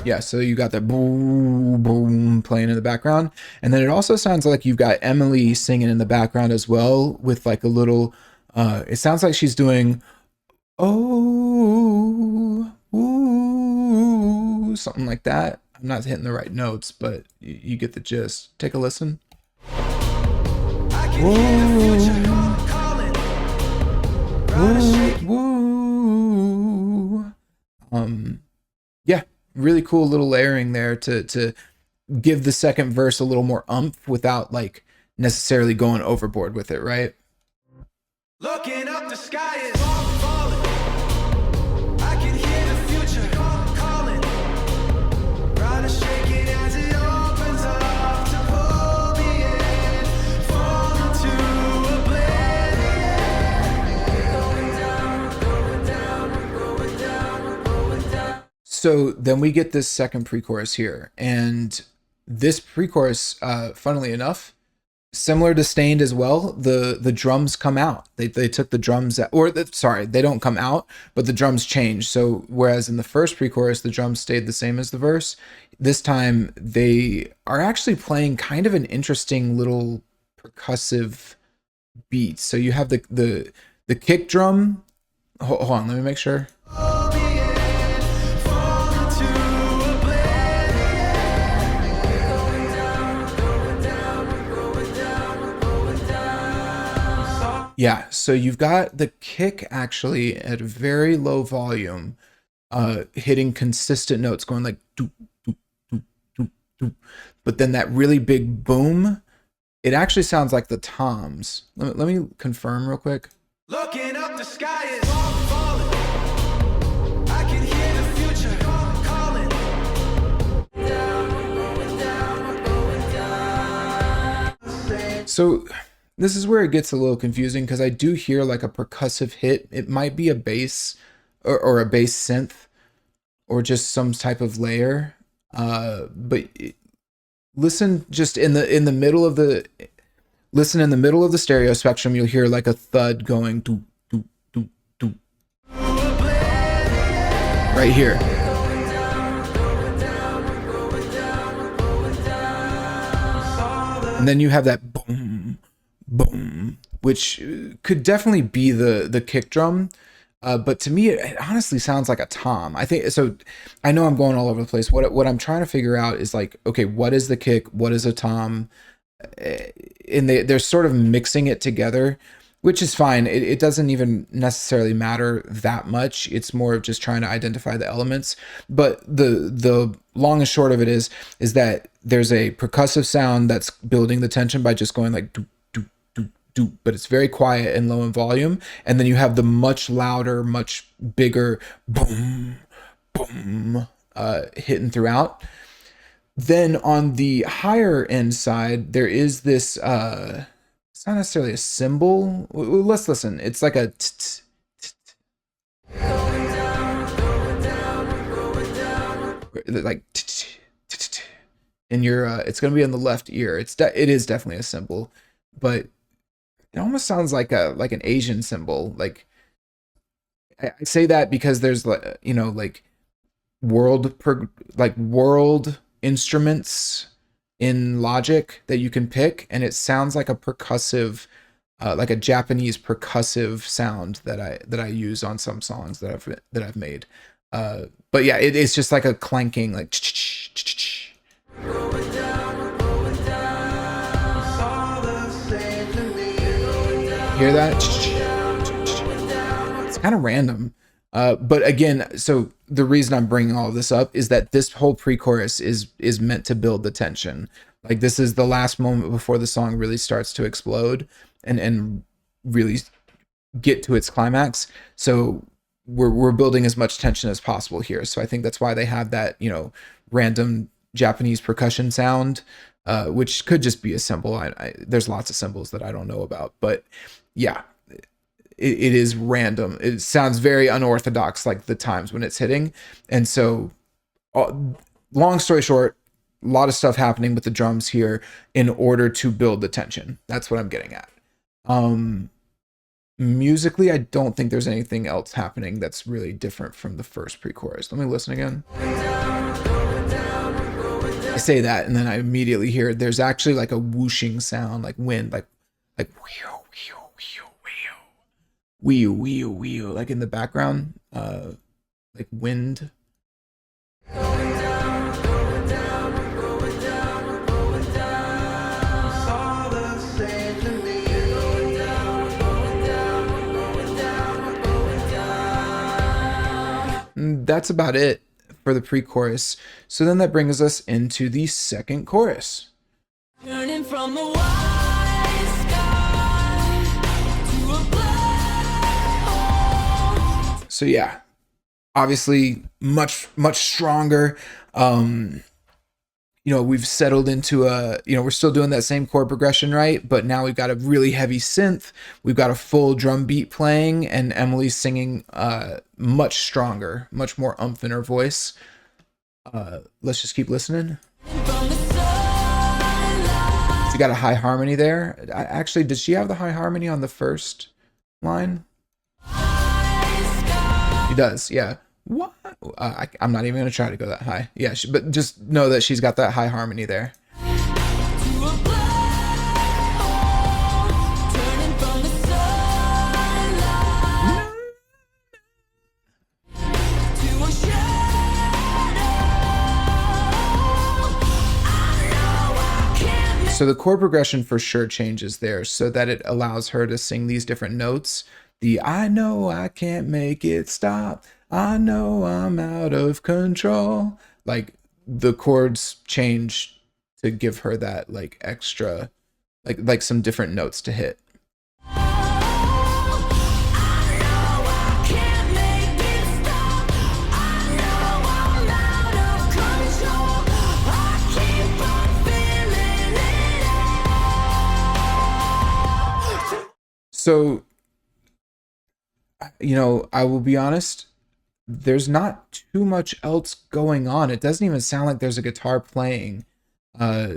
Yeah, so you got that boom, boom playing in the background. And then it also sounds like you've got Emily singing in the background as well with like a little, it sounds like she's doing, oh, ooh, something like that. I'm not hitting the right notes, but you get the gist. Take a listen. I can hear the future calling. Ride a shake. Woo. Yeah, really cool little layering there to give the second verse a little more umph without like necessarily going overboard with it, right? Looking up, the sky is falling. I can hear the future calling. Ride a shaking as it opens up to pull me in. Fall into oblivion. So then we get this second pre-chorus here, and this pre-chorus, funnily enough, similar to Stained as well, the drums come out. They took the drums out, sorry, they don't come out, but the drums change. So whereas in the first pre-chorus the drums stayed the same as the verse, this time they are actually playing kind of an interesting little percussive beat. So you have the kick drum. Hold on, let me make sure. Yeah, so you've got the kick actually at a very low volume, hitting consistent notes, going like doop, doop, doop, doop, doop. But then that really big boom, it actually sounds like the toms. Let me confirm real quick. Looking up, the sky is falling. I can hear the future calling. So this is where it gets a little confusing because I do hear like a percussive hit. It might be a bass or a bass synth or just some type of layer. Listen just in the middle of the stereo spectrum, you'll hear like a thud going doop, doop, doop, doop. Right here. And then you have that boom, boom, which could definitely be the kick drum. But to me, it honestly sounds like a tom. I think so. I know I'm going all over the place. What I'm trying to figure out is like, okay, what is the kick? What is a tom? And they're sort of mixing it together, which is fine. It doesn't even necessarily matter that much. It's more of just trying to identify the elements. But the long and short of it is that there's a percussive sound that's building the tension by just going like doop, doop, doop, doop, but it's very quiet and low in volume. And then you have the much louder, much bigger boom, boom, hitting throughout. Then on the higher end side, there is this, it's not necessarily a cymbal. Let's listen. It's like a like in your, it's going to be in the left ear. It is definitely a cymbal, but it almost sounds like an Asian cymbal. Like I say that because there's like world instruments in Logic that you can pick, and it sounds like a percussive, like a Japanese percussive sound that I use on some songs that I've made. But yeah, it's just like a clanking, like hear that? It's kind of random. But again, so the reason I'm bringing all of this up is that this whole pre-chorus is meant to build the tension. Like this is the last moment before the song really starts to explode and really get to its climax. So we're building as much tension as possible here. So I think that's why they have that, random Japanese percussion sound, which could just be a cymbal. There's lots of symbols that I don't know about, but yeah, it is random. It sounds very unorthodox, like the times when it's hitting. And so, long story short, a lot of stuff happening with the drums here in order to build the tension. That's what I'm getting at. Musically, I don't think there's anything else happening that's really different from the first pre-chorus. Let me listen again. I say that and then I immediately hear there's actually like a whooshing sound, like wind, like wheel, wheel, wheel, wheel, wheel, wheel, wheel, like in the background, like wind. All the same to me. That's about it for the pre-chorus. So then that brings us into the second chorus. Turning from the white sky to a black hole. So yeah, obviously much stronger. We've settled into we're still doing that same chord progression, right? But now we've got a really heavy synth. We've got a full drum beat playing, and Emily's singing much stronger, much more umph in her voice. Let's just keep listening. From the sunlight. She got a high harmony there. Actually, did she have the high harmony on the first line? She does, yeah. What? I'm not even gonna try to go that high. Yeah, but just know that she's got that high harmony there. To a black hole. Turning from the sunlight to a shadow. I know I can't make So the chord progression for sure changes there, so that it allows her to sing these different notes. The I know I can't make it stop. I know I'm out of control. Like the chords change to give her that like extra, like some different notes to hit. I know I can't make it stop. I know I'm out of control. I keep on feeling it. So, I will be honest, there's not too much else going on. It doesn't even sound like there's a guitar playing. Uh,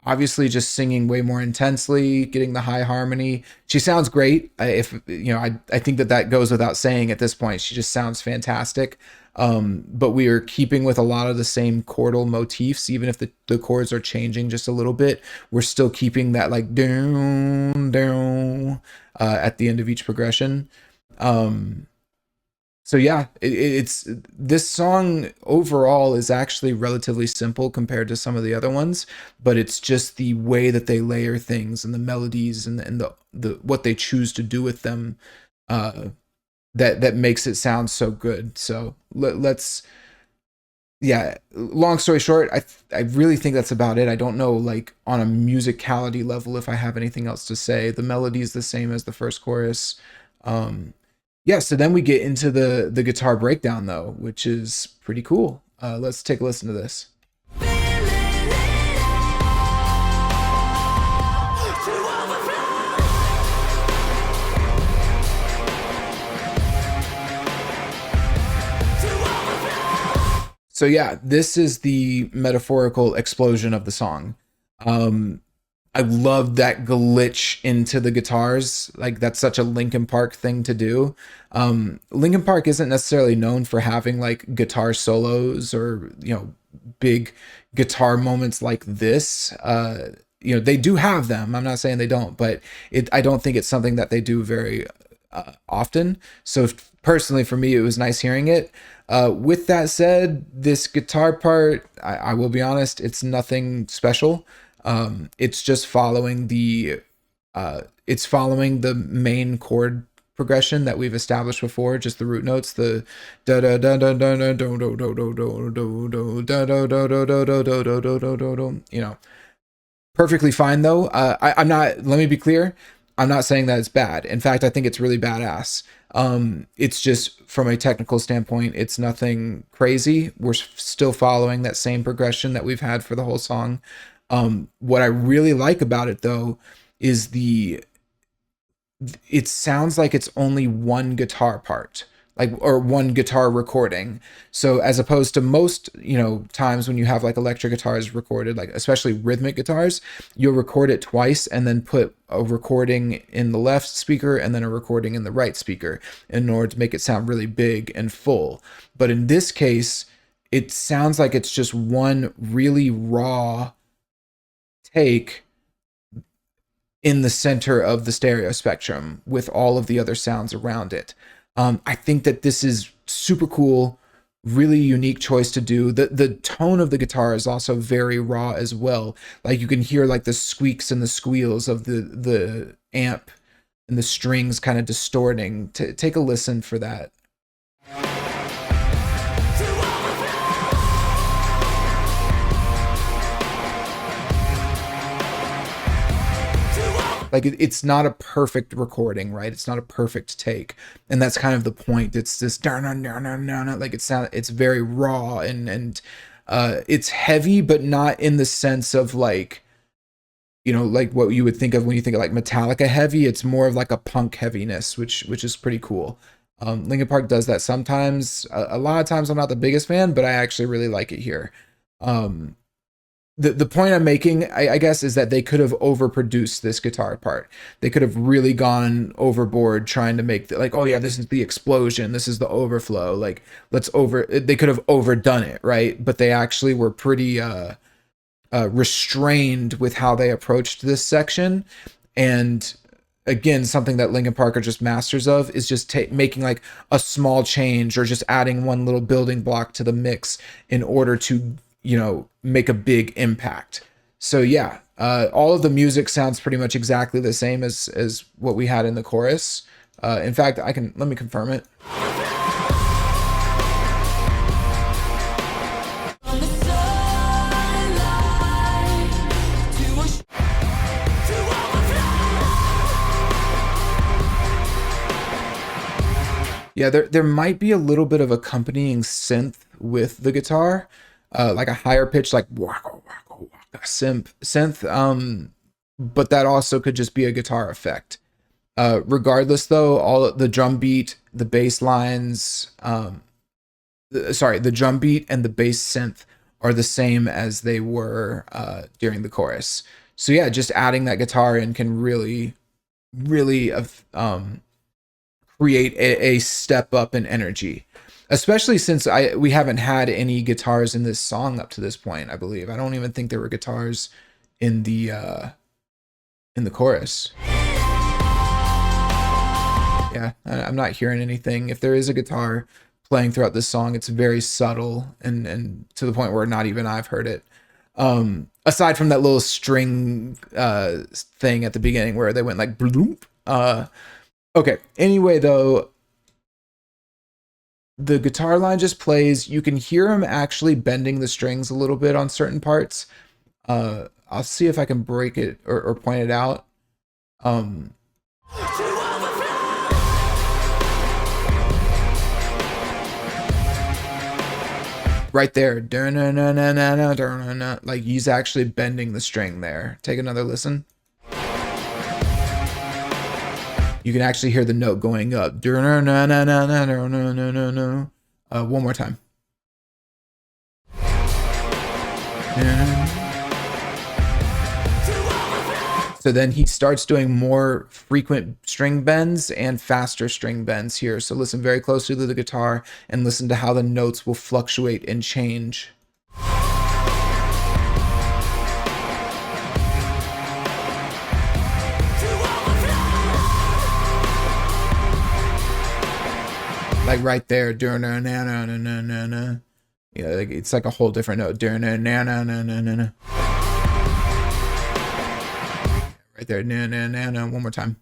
Obviously just singing way more intensely, getting the high harmony. She sounds great. I think that goes without saying at this point. She just sounds fantastic. But we are keeping with a lot of the same chordal motifs, even if the chords are changing just a little bit. We're still keeping that like down, down at the end of each progression. So yeah, it's this song overall is actually relatively simple compared to some of the other ones, but it's just the way that they layer things and the melodies and the what they choose to do with them that makes it sound so good. So let's yeah. Long story short, I really think that's about it. I don't know like on a musicality level if I have anything else to say. The melody is the same as the first chorus. Yeah, so then we get into the guitar breakdown though, which is pretty cool. Let's take a listen to this. So yeah, this is the metaphorical explosion of the song. I love that glitch into the guitars. Like that's such a Linkin Park thing to do. Linkin Park isn't necessarily known for having like guitar solos or, big guitar moments like this. They do have them. I'm not saying they don't, but I don't think it's something that they do very often. So personally for me, it was nice hearing it. With that said, this guitar part, I will be honest, it's nothing special. It's just following the main chord progression that we've established before, just the root notes, the da da da da da da do do do do do do da da da da da da da da da da da. Perfectly fine though. I'm not. Let me be clear. I'm not saying that it's bad. In fact, I think it's really badass. It's just from a technical standpoint, it's nothing crazy. We're still following that same progression that we've had for the whole song. What I really like about it though is it sounds like it's only one guitar part, or one guitar recording. So as opposed to most, times when you have like electric guitars recorded, like especially rhythmic guitars, you'll record it twice and then put a recording in the left speaker and then a recording in the right speaker in order to make it sound really big and full. But in this case, it sounds like it's just one really raw take in the center of the stereo spectrum with all of the other sounds around it. I think that this is super cool, really unique choice to do. The tone of the guitar is also very raw as well. Like you can hear like the squeaks and the squeals of the amp and the strings kind of distorting. Take a listen for that. Like it's not a perfect recording, right? It's not a perfect take, and that's kind of the point. It's this like it's very raw and it's heavy, but not in the sense of like, you know, like what you would think of when you think of like Metallica heavy. It's more of like a punk heaviness, which is pretty cool. Linkin Park does that sometimes. A lot of times I'm not the biggest fan, but I actually really like it here. The point I'm making, I guess, is that they could have overproduced this guitar part. They could have really gone overboard trying to make like, oh yeah, this is the explosion, this is the overflow. Like they could have overdone it, right? But they actually were pretty restrained with how they approached this section. And again, something that Linkin Park are just masters of is just making like a small change or just adding one little building block to the mix in order to, you know, make a big impact. So yeah, all of the music sounds pretty much exactly the same as what we had in the chorus. In fact, let me confirm it. Yeah, there might be a little bit of accompanying synth with the guitar, like a higher pitch, like waka waka waka synth. But that also could just be a guitar effect. Regardless, though, all the drum beat, the bass lines, the drum beat and the bass synth are the same as they were during the chorus. So yeah, just adding that guitar in can really create a step up in energy, especially since we haven't had any guitars in this song up to this point. I believe I don't even think there were guitars in the chorus. Yeah, I'm not hearing anything. If there is a guitar playing throughout this song, it's very subtle and to the point where not even I've heard it. Aside from that little string thing at the beginning where they went like bloop. Okay, anyway, though, the guitar line just plays. You can hear him actually bending the strings a little bit on certain parts. I'll see if I can break it or point it out. Right there. Like he's actually bending the string there. Take another listen. You can actually hear the note going up. One more time. So then he starts doing more frequent string bends and faster string bends here. So listen very closely to the guitar and listen to how the notes will fluctuate and change. Like right there, yeah, like it's like a whole different note. Right there, one more time.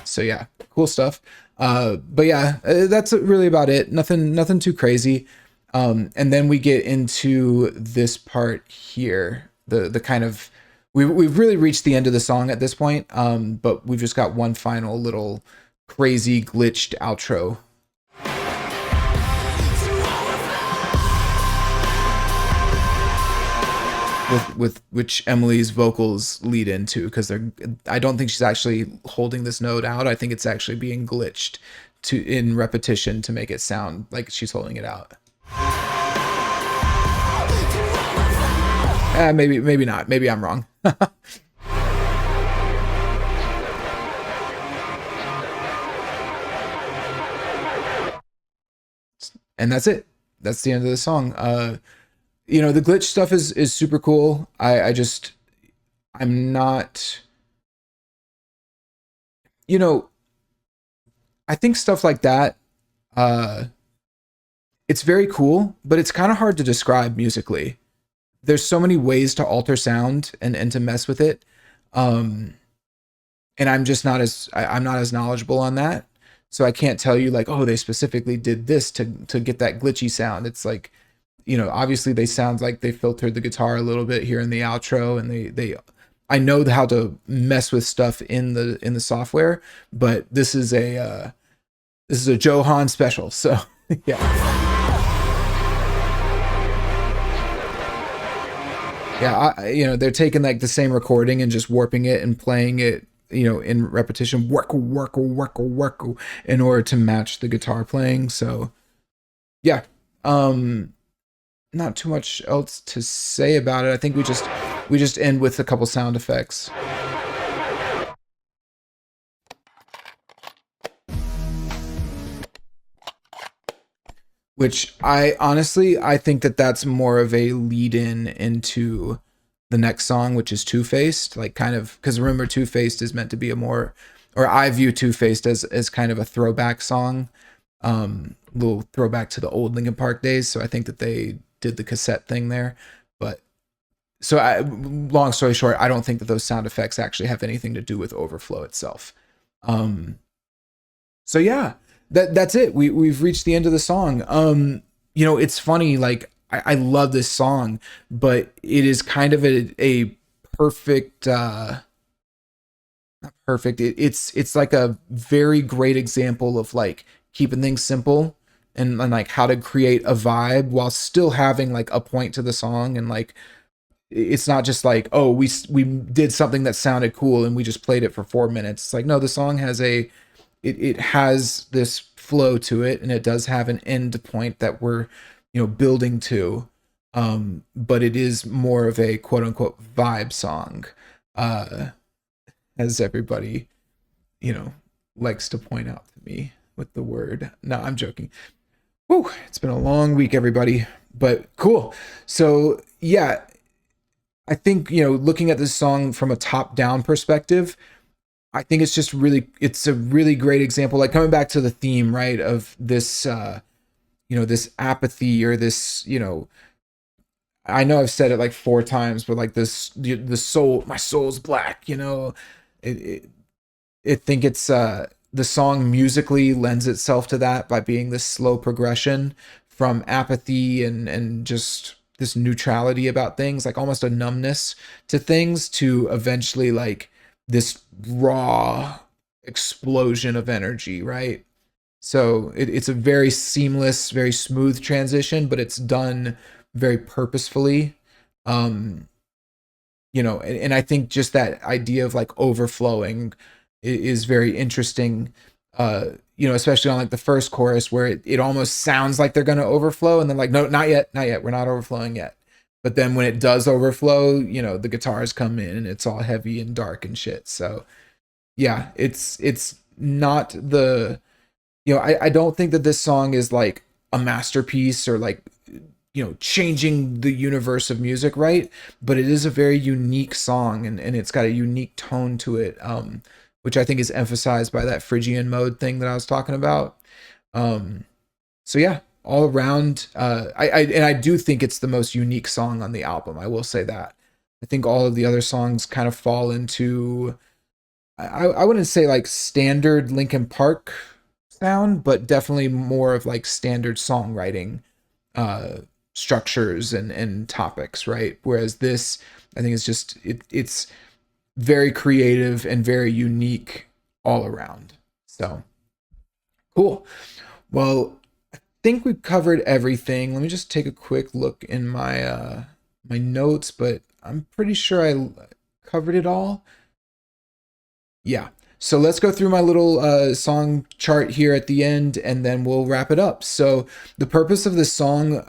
So yeah, cool stuff. But yeah, that's really about it. Nothing too crazy. And then we get into this part here, the kind of we've really reached the end of the song at this point. But we've just got one final little crazy glitched outro. With which Emily's vocals lead into, because I don't think she's actually holding this note out. I think it's actually being glitched in repetition to make it sound like she's holding it out. Maybe not. Maybe I'm wrong. and that's it. That's the end of the song. The glitch stuff is super cool. I just I'm not, you know, I think stuff like that, uh, it's very cool, but it's kind of hard to describe musically. There's so many ways to alter sound and to mess with it. Um, and I'm not as knowledgeable on that. So I can't tell you like, oh, they specifically did this to get that glitchy sound. It's like, obviously they sound like they filtered the guitar a little bit here in the outro, and they I know how to mess with stuff in the software, but this is a Johan special. So yeah. Yeah, they're taking like the same recording and just warping it and playing it, in repetition, work, in order to match the guitar playing. So yeah, um, not too much else to say about it. I think we just end with a couple sound effects, which I think that that's more of a lead in into the next song, which is Two Faced, like kind of because remember Two Faced is meant to be a more, or I view Two Faced as kind of a throwback song, little throwback to the old Linkin Park days. So I think that they did the cassette thing there, but long story short, I don't think that those sound effects actually have anything to do with Overflow itself. Um, so yeah, that's it. We've reached the end of the song. It's funny. Like I love this song, but it is kind of a perfect, not perfect. It's like a very great example of like keeping things simple and like how to create a vibe while still having like a point to the song, and like it's not just like, oh, we did something that sounded cool and we just played it for 4 minutes. It's like, no, the song has it has this flow to it, and it does have an end point that we're building to, but it is more of a quote unquote vibe song, uh as everybody you know likes to point out to me with the word. No, I'm joking. Whew, it's been a long week, everybody, but cool. So yeah, I think looking at this song from a top down perspective, I think it's a really great example, like coming back to the theme, right, of this this apathy, or this, I know I've said it like 4 times, but like this, the soul, my soul's black, it, it I think it's the song musically lends itself to that by being this slow progression from apathy and just this neutrality about things, like almost a numbness to things, to eventually like this raw explosion of energy, right? So it's a very seamless, very smooth transition, but it's done very purposefully. Um, and I think just that idea of like overflowing is very interesting. Especially on like the first chorus, where it almost sounds like they're gonna overflow, and then like, no, not yet, not yet, we're not overflowing yet. But then when it does overflow, the guitars come in and it's all heavy and dark and shit. So yeah, it's not the, I don't think that this song is like a masterpiece or like, changing the universe of music, right? But it is a very unique song, and it's got a unique tone to it, which I think is emphasized by that Phrygian mode thing that I was talking about. Um, so yeah, all around, I do think it's the most unique song on the album. I will say that. I think all of the other songs kind of fall into, I wouldn't say like standard Linkin Park sound, but definitely more of like standard songwriting uh structures and topics, right? Whereas this, I think, is just it's very creative and very unique all around. So cool. Well, I think we've covered everything. Let me just take a quick look in my notes, but I'm pretty sure I covered it all. Yeah. So let's go through my little song chart here at the end, and then we'll wrap it up. So the purpose of this song,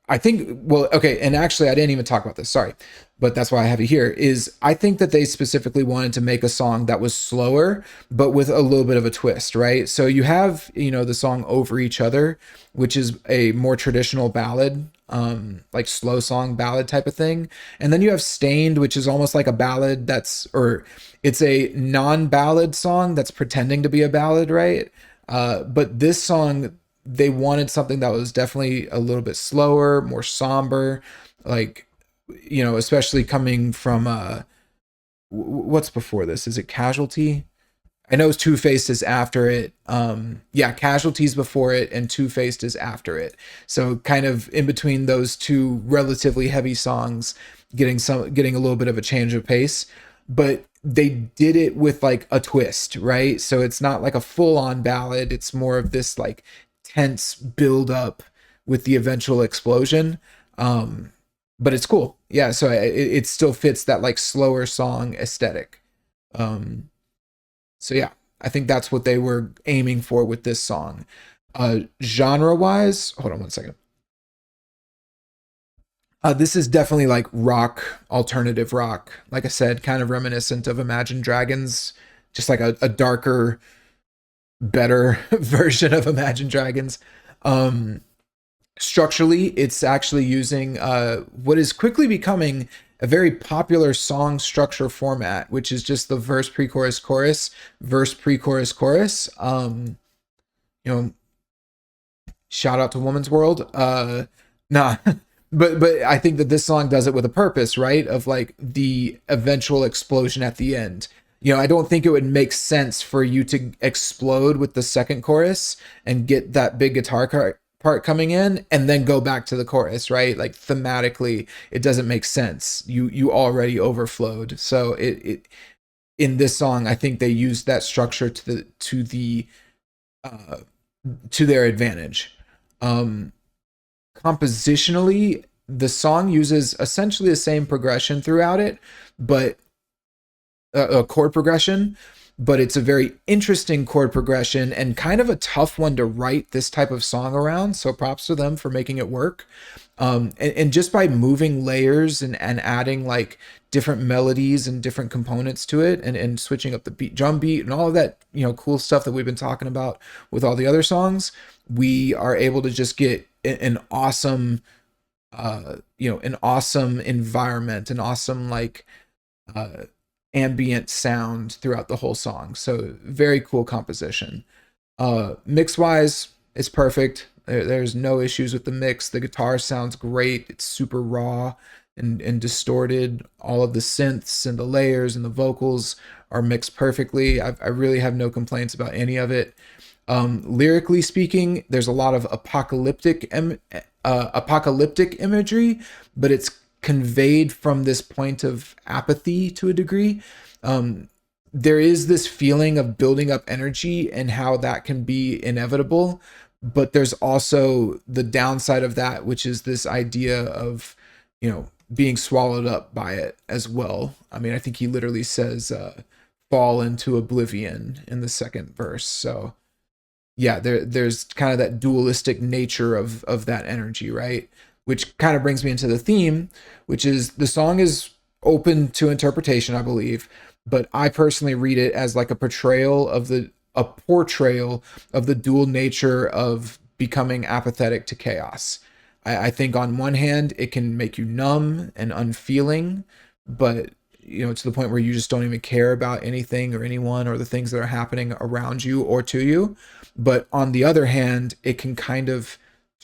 I think, well, okay, and actually, I didn't even talk about this. Sorry, but that's why I have it here. Is I think that they specifically wanted to make a song that was slower, but with a little bit of a twist, right? So you have, the song "Over Each Other," which is a more traditional ballad, like slow song ballad type of thing, and then you have "Stained," which is almost like a ballad or it's a non-ballad song that's pretending to be a ballad, right? But this song, they wanted something that was definitely a little bit slower, more somber, like, especially coming from what's before this? Is it Casualty? I know Two Faced is after it. Yeah, Casualty's before it, and Two Faced is after it. So kind of in between those two relatively heavy songs, getting a little bit of a change of pace, but they did it with like a twist, right? So it's not like a full on ballad. It's more of this like tense build up with the eventual explosion. But it's cool. Yeah, so it still fits that like slower song aesthetic. Um, so yeah, I think that's what they were aiming for with this song. Genre wise, hold on one second. This is definitely like rock, alternative rock. Like I said, kind of reminiscent of Imagine Dragons, just like a darker, better version of Imagine Dragons. Um, Structurally, it's actually using what is quickly becoming a very popular song structure format, which is just the verse, pre-chorus, chorus, verse, pre-chorus, chorus. You know, shout out to Woman's World. Nah, but I think that this song does it with a purpose, right? Of like the eventual explosion at the end. I don't think it would make sense for you to explode with the second chorus and get that big part coming in and then go back to the chorus, right? Like thematically, it doesn't make sense. You already overflowed. So it in this song, I think they used that structure to the uh, to their advantage. Um, Compositionally, the song uses essentially the same progression throughout it, but a chord progression, but it's a very interesting chord progression and kind of a tough one to write this type of song around. So props to them for making it work. And just by moving layers and adding like different melodies and different components to it and switching up the drum beat and all of that, cool stuff that we've been talking about with all the other songs, we are able to just get an awesome, an awesome environment, an awesome like, uh, ambient sound throughout the whole song. So very cool composition. Mix wise, it's perfect. There's no issues with the mix. The guitar sounds great. It's super raw and distorted. All of the synths and the layers and the vocals are mixed perfectly. I really have no complaints about any of it. Lyrically speaking, there's a lot of apocalyptic imagery, but it's conveyed from this point of apathy to a degree. There is this feeling of building up energy and how that can be inevitable, but there's also the downside of that, which is this idea of, being swallowed up by it as well. I mean, I think he literally says, fall into oblivion in the second verse. So yeah, there's kind of that dualistic nature of that energy, right? Which kind of brings me into the theme, which is the song is open to interpretation, I believe, but I personally read it as like a portrayal of the dual nature of becoming apathetic to chaos. I think on one hand it can make you numb and unfeeling, but to the point where you just don't even care about anything or anyone or the things that are happening around you or to you. But on the other hand, it can kind of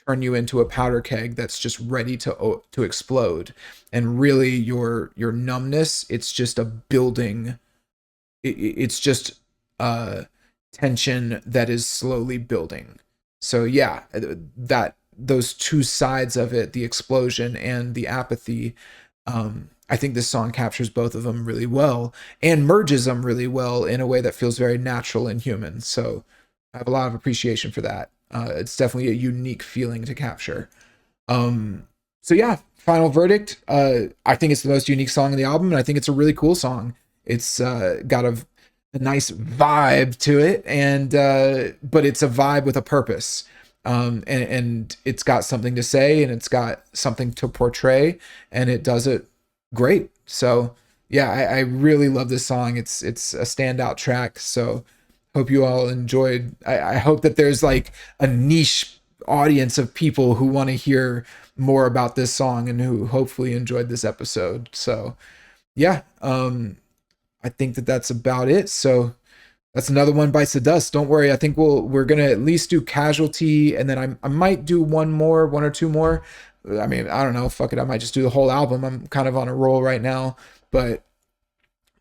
turn you into a powder keg that's just ready to explode. And really your numbness, it's just a building, it's just tension that is slowly building. So yeah, that those two sides of it, the explosion and the apathy, I think this song captures both of them really well and merges them really well in a way that feels very natural and human. So I have a lot of appreciation for that. It's definitely a unique feeling to capture. So yeah, final verdict. I think it's the most unique song in the album, and I think it's a really cool song. It's got a nice vibe to it, and but it's a vibe with a purpose. and it's got something to say and it's got something to portray, and it does it great. So yeah, I really love this song. It's a standout track. So hope you all enjoyed. I hope that there's like a niche audience of people who want to hear more about this song and who hopefully enjoyed this episode. So yeah, I think that that's about it. So that's another one bites the dust. Don't worry. I think we're gonna at least do Casualty, and then I might do one or two more. I mean, I don't know. Fuck it. I might just do the whole album. I'm kind of on a roll right now, but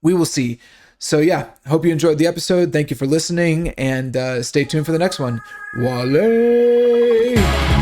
we will see. So yeah, hope you enjoyed the episode. Thank you for listening, and stay tuned for the next one. Wale.